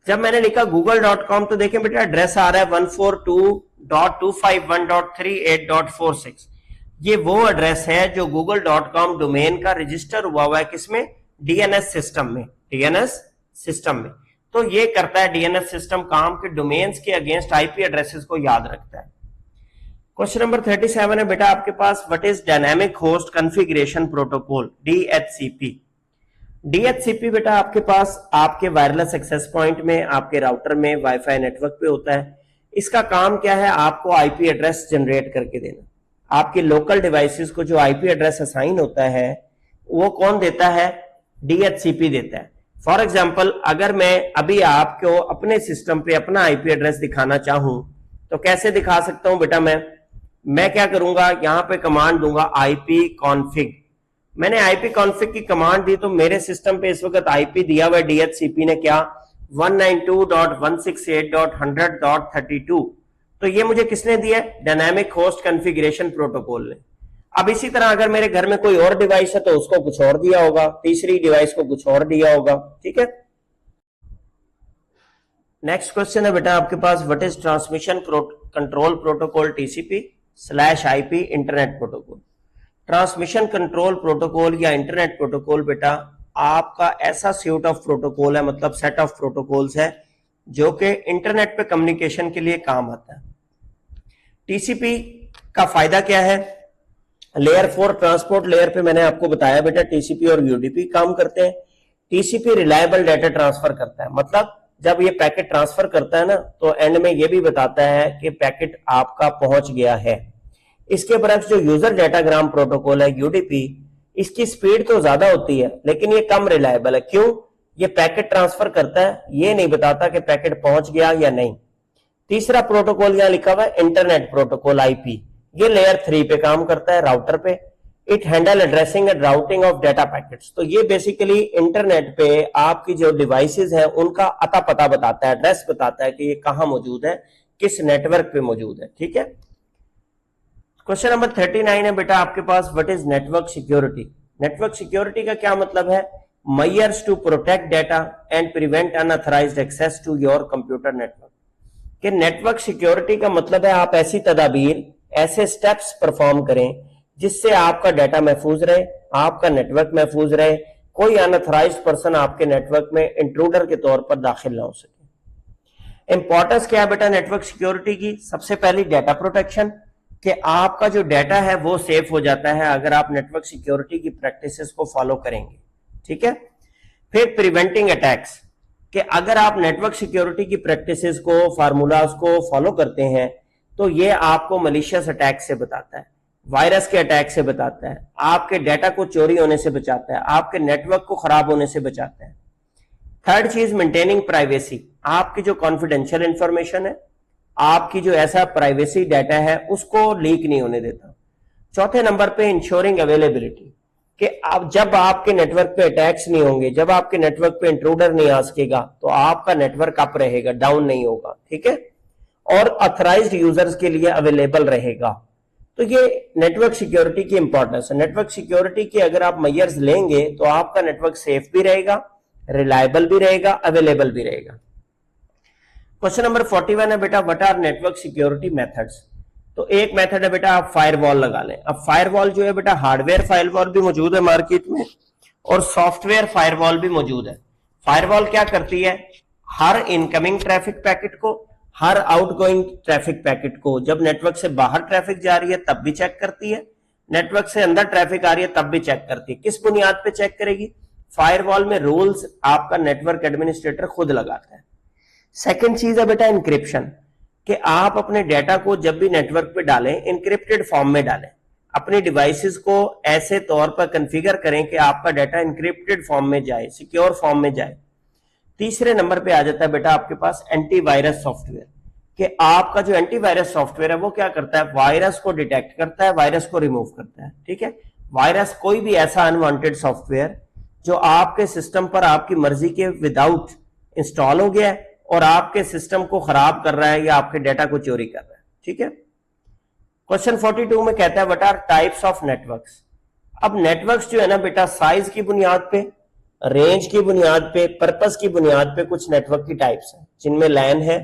जब मैंने लिखा google.com तो देखें बेटा एड्रेस आ रहा है 142.251.38.46। ये वो एड्रेस है जो google.com डोमेन का रजिस्टर हुआ है किसमें? डीएनएस सिस्टम में। डीएनएस सिस्टम में तो ये करता है डीएनएस सिस्टम काम के डोमेन्स के अगेंस्ट आईपी एड्रेसेस को याद रखता है। क्वेश्चन नंबर 37 है बेटा आपके पास what is dynamic host configuration protocol? DHCP. DHCP बेटा आपके पास आपके वायरलेस एक्सेस पॉइंट में, आपके राउटर में, वाईफाई नेटवर्क पे होता है। इसका काम क्या है? आपको आईपी एड्रेस जनरेट करके देना। आपके लोकल डिवाइसेस को जो आईपी एड्रेस असाइन होता है वो कौन देता है? DHCP देता है। फॉर एग्जाम्पल, अगर मैं अभी आपको अपने सिस्टम पे अपना आईपी एड्रेस दिखाना चाहूं तो कैसे दिखा सकता हूं बेटा? मैं क्या करूंगा, यहां पे कमांड दूंगा आईपी कॉन्फिग। मैंने आईपी कॉन्फिग की कमांड दी तो मेरे सिस्टम पे इस वक्त आईपी दिया हुआ DHCP ने क्या? 192.168.100.32। तो ये मुझे किसने दिया? डायनामिक होस्ट कॉन्फ़िगरेशन प्रोटोकॉल ने। अब इसी तरह अगर मेरे घर में कोई और डिवाइस है तो उसको कुछ और दिया होगा, तीसरी डिवाइस को कुछ और दिया होगा। ठीक है। नेक्स्ट क्वेश्चन है बेटा आपके पास, what is transmission control protocol TCP/IP internet protocol. Transmission control protocol या इंटरनेट प्रोटोकॉल बेटा आपका ऐसा सूट ऑफ प्रोटोकॉल है, मतलब सेट ऑफ प्रोटोकॉल्स है जो कि इंटरनेट पे कम्युनिकेशन के लिए काम आता है। टीसीपी का फायदा क्या है? लेयर 4 ट्रांसपोर्ट लेयर पे मैंने आपको बताया बेटा टीसीपी और यूडीपी काम करते हैं। टीसीपी रिलायबल डाटा ट्रांसफर करता है, मतलब जब ये पैकेट ट्रांसफर करता है ना तो एंड में ये भी बताता है कि पैकेट आपका पहुंच गया है। इसके बरक्स जो यूजर डाटाग्राम प्रोटोकॉल है यूडीपी, इसकी स्पीड तो ज्यादा होती है लेकिन ये कम रिलायबल है। क्यों? ये पैकेट ट्रांसफर करता है, ये नहीं बताता कि पैकेट पहुंच गया या नहीं। तीसरा प्रोटोकॉल यहां लिखा हुआ है इंटरनेट प्रोटोकॉल आईपी, ये लेयर 3 पे काम करता है, राउटर पे। It handle addressing and routing of data packets. तो ये बेसिकली इंटरनेट पे आपकी जो डिवाइसेस है उनका अता पता बताता है, एड्रेस बताता है कि ये कहां मौजूद है, किस नेटवर्क पे मौजूद है। ठीक है। क्वेश्चन नंबर 39 है बेटा आपके पास, what is network security. Network security का क्या मतलब है? Measures to protect data and prevent unauthorised access to your computer network. कि नेटवर्क सिक्योरिटी का मतलब है आप ऐसी तदाबीर, ऐसे स्टेप्स परफॉर्म करें जिससे आपका डाटा महफूज रहे, आपका नेटवर्क महफूज रहे, कोई अनऑथराइज्ड पर्सन आपके नेटवर्क में इंट्रूडर के तौर पर दाखिल ना हो सके। इंपॉर्टेंस क्या है बेटा नेटवर्क सिक्योरिटी की? सबसे पहली डाटा प्रोटेक्शन, कि आपका जो डाटा है वो सेफ हो जाता है अगर आप नेटवर्क सिक्योरिटी की प्रैक्टिसेस को फॉलो करेंगे। ठीक है। फिर प्रिवेंटिंग अटैक्स, कि अगर आप नेटवर्क सिक्योरिटी की प्रैक्टिसेस को, फार्मूलाज को फॉलो करते हैं तो ये आपको मलिशियस अटैक से बताता है, वायरस के अटैक से बताता है, आपके डाटा को चोरी होने से बचाता है, आपके नेटवर्क को खराब होने से बचाता है। थर्ड चीज मेंटेनिंग प्राइवेसी, आपकी जो कॉन्फिडेंशियल इंफॉर्मेशन है, आपकी जो ऐसा प्राइवेसी डाटा है उसको लीक नहीं होने देता। चौथे नंबर पे इंश्योरिंग अवेलेबिलिटी, कि आप जब आपके नेटवर्क पे अटैक्स नहीं होंगे, जब आपके नेटवर्क पे इंट्रूडर नहीं आ सकेगा तो आपका नेटवर्क अप रहेगा, डाउन नहीं होगा। ठीक है। और ऑथराइज्ड यूजर्स के लिए अवेलेबल रहेगा। तो ये नेटवर्क सिक्योरिटी की इंपॉर्टेंस है। नेटवर्क सिक्योरिटी की अगर आप मेजर्स लेंगे तो आपका नेटवर्क सेफ भी रहेगा, रिलायबल भी रहेगा, अवेलेबल भी रहेगा। क्वेश्चन नंबर 41 है बेटा, what are network security methods. तो एक मेथड है बेटा आप फायरवॉल लगा लें। अब फायरवॉल जो है बेटा, हार्डवेयर फायरवॉल भी मौजूद है मार्केट में और सॉफ्टवेयर फायरवॉल भी मौजूद है। फायरवॉल क्या करती है? हर इनकमिंग ट्रैफिक पैकेट को, हर आउटगोइंग ट्रैफिक पैकेट को, जब नेटवर्क से बाहर ट्रैफिक जा रही है तब भी चेक करती है, नेटवर्क से अंदर ट्रैफिक आ रही है तब भी चेक करती है। किस बुनियाद पे चेक करेगी? फायरवॉल में रूल्स आपका नेटवर्क एडमिनिस्ट्रेटर खुद लगाता है। सेकेंड चीज है बेटा इंक्रिप्शन, कि आप अपने डाटा को जब भी नेटवर्क पे डालें इंक्रिप्टेड फॉर्म में डालें, अपने डिवाइसेस को ऐसे तौर पर कॉन्फ़िगर करें कि आपका डाटा इंक्रिप्टेड फॉर्म में जाए, सिक्योर फॉर्म में जाए। तीसरे नंबर पे आ जाता है बेटा आपके पास एंटीवायरस सॉफ्टवेयर, कि आपका जो एंटीवायरस सॉफ्टवेयर है वो क्या करता है? वायरस को डिटेक्ट करता है, वायरस को रिमूव करता है। ठीक है। वायरस कोई भी ऐसा अनवांटेड सॉफ्टवेयर जो आपके सिस्टम पर आपकी मर्जी के विदाउट इंस्टॉल हो गया है और आपके सिस्टम को खराब कर रहा है या आपके डाटा को चोरी कर रहा है। ठीक है। क्वेश्चन 42 में कहता है what are types of networks. अब नेटवर्क्स जो है ना बेटा, साइज की बुनियाद पे, रेंज की बुनियाद पे, पर्पस की बुनियाद पे कुछ नेटवर्क की टाइप्स हैं, जिनमें लैन है,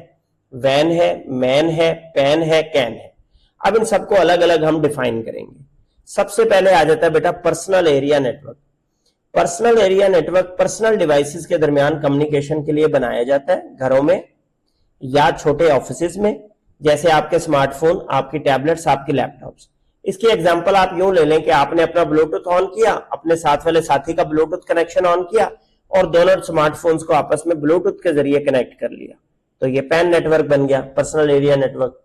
वैन है, मैन है, पैन है, कैन है। अब इन सबको अलग अलग हम डिफाइन करेंगे। सबसे पहले आ जाता है बेटा personal area network. Personal area network personal devices के दरमियान कम्युनिकेशन के लिए बनाया जाता है, घरों में या छोटे ऑफिसेज में, जैसे आपके स्मार्टफोन, आपकी टैबलेट्स, आपके लैपटॉप्स। इसकी एग्जांपल आप यूं ले लें कि आपने अपना ब्लूटूथ ऑन किया, अपने साथ वाले साथी का ब्लूटूथ कनेक्शन ऑन किया और दोनों स्मार्टफोन्स को आपस में ब्लूटूथ के जरिए कनेक्ट कर लिया, तो ये पैन नेटवर्क बन गया, personal area network.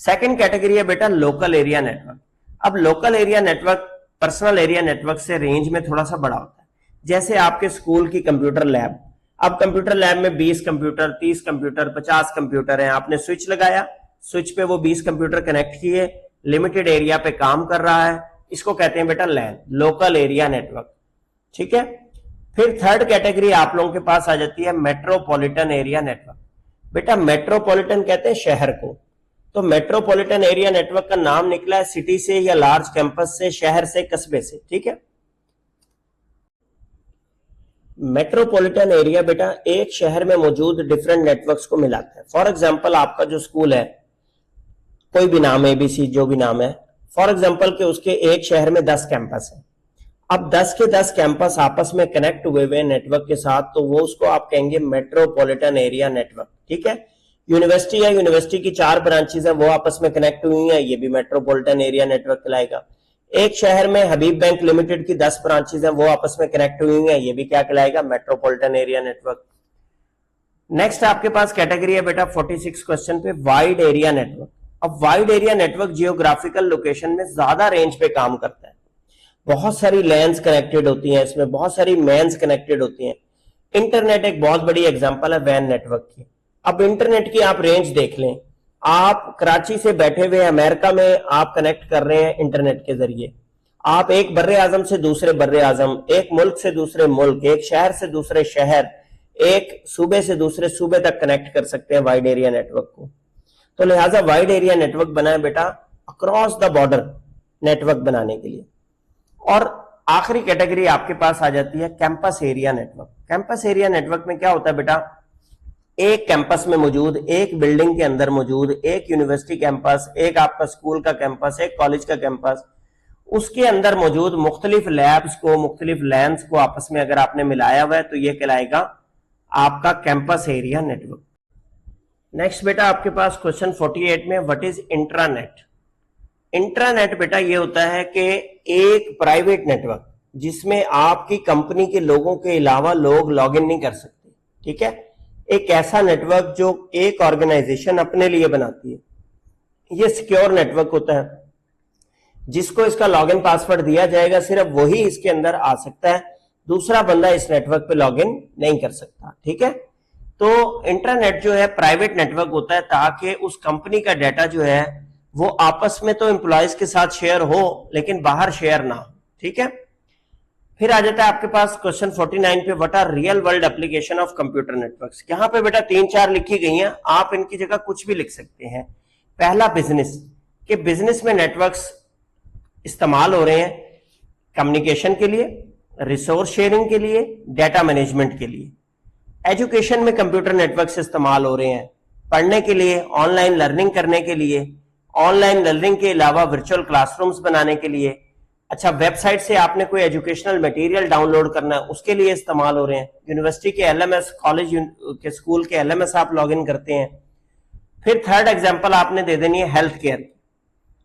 Second category है बेटा लोकल एरिया नेटवर्क। अब local area network personal area network से रेंज में थोड़ा सा बड़ा होता है। जैसे आपके स्कूल की कंप्यूटर लैब, अब कंप्यूटर लैब में 20 कंप्यूटर, 30 कंप्यूटर, 50 कंप्यूटर हैं, आपने स्विच लगाया, स्विच पे वो 20 कंप्यूटर कनेक्ट किए, लिमिटेड एरिया पे काम कर रहा है, इसको कहते हैं बेटा लैन, लोकल एरिया नेटवर्क। ठीक है। फिर थर्ड कैटेगरी आप लोगों के पास आ जाती है मेट्रोपॉलिटन एरिया नेटवर्क। बेटा मेट्रोपॉलिटन कहते हैं शहर को, तो मेट्रोपॉलिटन एरिया नेटवर्क का नाम निकला है सिटी से या लार्ज कैंपस से, शहर से, कस्बे से। ठीक है। मेट्रोपॉलिटन एरिया बेटा एक शहर में मौजूद डिफरेंट नेटवर्क्स को मिलाता है। फॉर एग्जांपल आपका जो स्कूल है, कोई भी नाम है, एबीसी जो भी नाम है, फॉर एग्जांपल के उसके एक शहर में 10 कैंपस है। अब 10 के 10 कैंपस आपस में कनेक्ट हुए हुए नेटवर्क के साथ, तो वो उसको आप कहेंगे मेट्रोपॉलिटन एरिया नेटवर्क। ठीक है। यूनिवर्सिटी है, यूनिवर्सिटी की 4 ब्रांचेस है, वो आपस में कनेक्ट हुई है, ये भी मेट्रोपॉलिटन एरिया नेटवर्क कहलाएगा। एक शहर में हबीब बैंक लिमिटेड की 10 ब्रांचेस हैं, वो आपस में कनेक्ट हुई हैं, ये भी क्या कहलाएगा, मेट्रोपॉलिटन एरिया नेटवर्क। नेक्स्ट आपके पास कैटेगरी है बेटा 46 क्वेश्चन पे वाइड एरिया नेटवर्क। अब wide area network geographical location में ज्यादा रेंज पे काम करता है, बहुत सारी लैंस कनेक्टेड होती हैं, इसमें बहुत सारी मैन्स कनेक्टेड होती हैं। इंटरनेट एक बहुत बड़ी एग्जांपल है वैन नेटवर्क की। अब इंटरनेट की आप रेंज देख लें, आप कराची से बैठे हुए अमेरिका में आप कनेक्ट कर रहे हैं इंटरनेट के जरिए, आप एक बर्रे आजम से दूसरे बर्रे आजम, एक मुल्क से दूसरे मुल्क, एक शहर से दूसरे शहर, एक सूबे से दूसरे सूबे तक कनेक्ट कर सकते हैं वाइड एरिया नेटवर्क को। तो लिहाजा वाइड एरिया नेटवर्क बना है बेटा अक्रॉस द बॉर्डर नेटवर्क बनाने के लिए। और आखिरी कैटेगरी आपके पास आ जाती है campus area network. Campus area network में क्या होता है बेटा, एक कैंपस में मौजूद, एक बिल्डिंग के अंदर मौजूद, एक यूनिवर्सिटी कैंपस, एक आपका स्कूल का कैंपस, एक कॉलेज का कैंपस, उसके अंदर मौजूद मुख्तलिफ लैब्स को, मुख्तलिफ लैंस को आपस में अगर आपने मिलाया हुआ है तो यह कहलाएगा आपका कैंपस एरिया नेटवर्क। नेक्स्ट बेटा आपके पास क्वेश्चन 48 में व्हाट इज इंट्रानेट। इंट्रानेट बेटा ये होता है कि एक प्राइवेट नेटवर्क जिसमें आपकी कंपनी के लोगों के अलावा लोग लॉग इन नहीं कर सकते। ठीक है। एक ऐसा नेटवर्क जो एक ऑर्गेनाइजेशन अपने लिए बनाती है, ये सिक्योर नेटवर्क होता है, जिसको इसका लॉगिन पासवर्ड दिया जाएगा सिर्फ वही इसके अंदर आ सकता है, दूसरा बंदा इस नेटवर्क पे लॉगिन नहीं कर सकता। ठीक है। तो इंटरनेट जो है प्राइवेट नेटवर्क होता है ताकि उस कंपनी का डाटा जो है वो आपस में तो एम्प्लॉयज के साथ शेयर हो लेकिन बाहर शेयर ना हो। ठीक है। फिर आ जाता है आपके पास क्वेश्चन 49 पे what are real world application of computer networks. यहां पे बेटा 3-4 लिखी गई हैं, आप इनकी जगह कुछ भी लिख सकते हैं। पहला बिजनेस, कि बिजनेस में नेटवर्क्स इस्तेमाल हो रहे हैं कम्युनिकेशन के लिए, रिसोर्स शेयरिंग के लिए, डाटा मैनेजमेंट के लिए। एजुकेशन में कंप्यूटर नेटवर्क्स इस्तेमाल हो रहे हैं पढ़ने के लिए, ऑनलाइन लर्निंग करने के लिए, ऑनलाइन लर्निंग के अलावा वर्चुअल क्लासरूम्स बनाने के लिए। अच्छा, वेबसाइट से आपने कोई एजुकेशनल मटेरियल डाउनलोड करना है उसके लिए इस्तेमाल हो रहे हैं। यूनिवर्सिटी के एलएमएस, कॉलेज के स्कूल के एलएमएस आप लॉगिन करते हैं। फिर थर्ड एग्जांपल आपने दे देनी है हेल्थ केयर।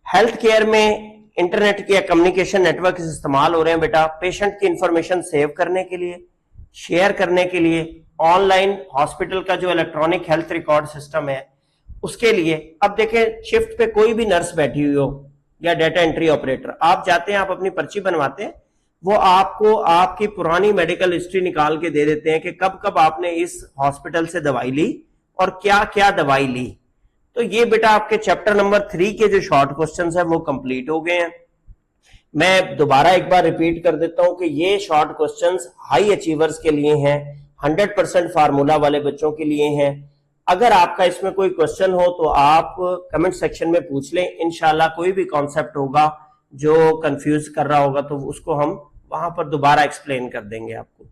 हेल्थ केयर में इंटरनेट के कम्युनिकेशन नेटवर्क इस्तेमाल हो रहे हैं बेटा पेशेंट की इंफॉर्मेशन सेव करने के लिए, शेयर करने के लिए, ऑनलाइन हॉस्पिटल का जो इलेक्ट्रॉनिक हेल्थ रिकॉर्ड सिस्टम है उसके लिए। अब देखें शिफ्ट पे कोई भी नर्स बैठी हुई हो या डेटा एंट्री ऑपरेटर, आप जाते हैं, आप अपनी पर्ची बनवाते हैं, वो आपको आपकी पुरानी मेडिकल हिस्ट्री निकाल के दे देते हैं कि कब कब आपने इस हॉस्पिटल से दवाई ली और क्या क्या दवाई ली। तो ये बेटा आपके चैप्टर नंबर 3 के जो शॉर्ट क्वेश्चंस है वो कंप्लीट हो गए हैं। मैं दोबारा एक बार रिपीट कर देता हूं कि ये शॉर्ट क्वेश्चंस हाई अचीवर्स के लिए हैं, 100% फार्मूला वाले बच्चों के लिए हैं। अगर आपका इसमें कोई क्वेश्चन हो तो आप कमेंट सेक्शन में पूछ लें, इंशाल्लाह कोई भी कॉन्सेप्ट होगा जो कंफ्यूज कर रहा होगा तो उसको हम वहां पर दोबारा एक्सप्लेन कर देंगे आपको।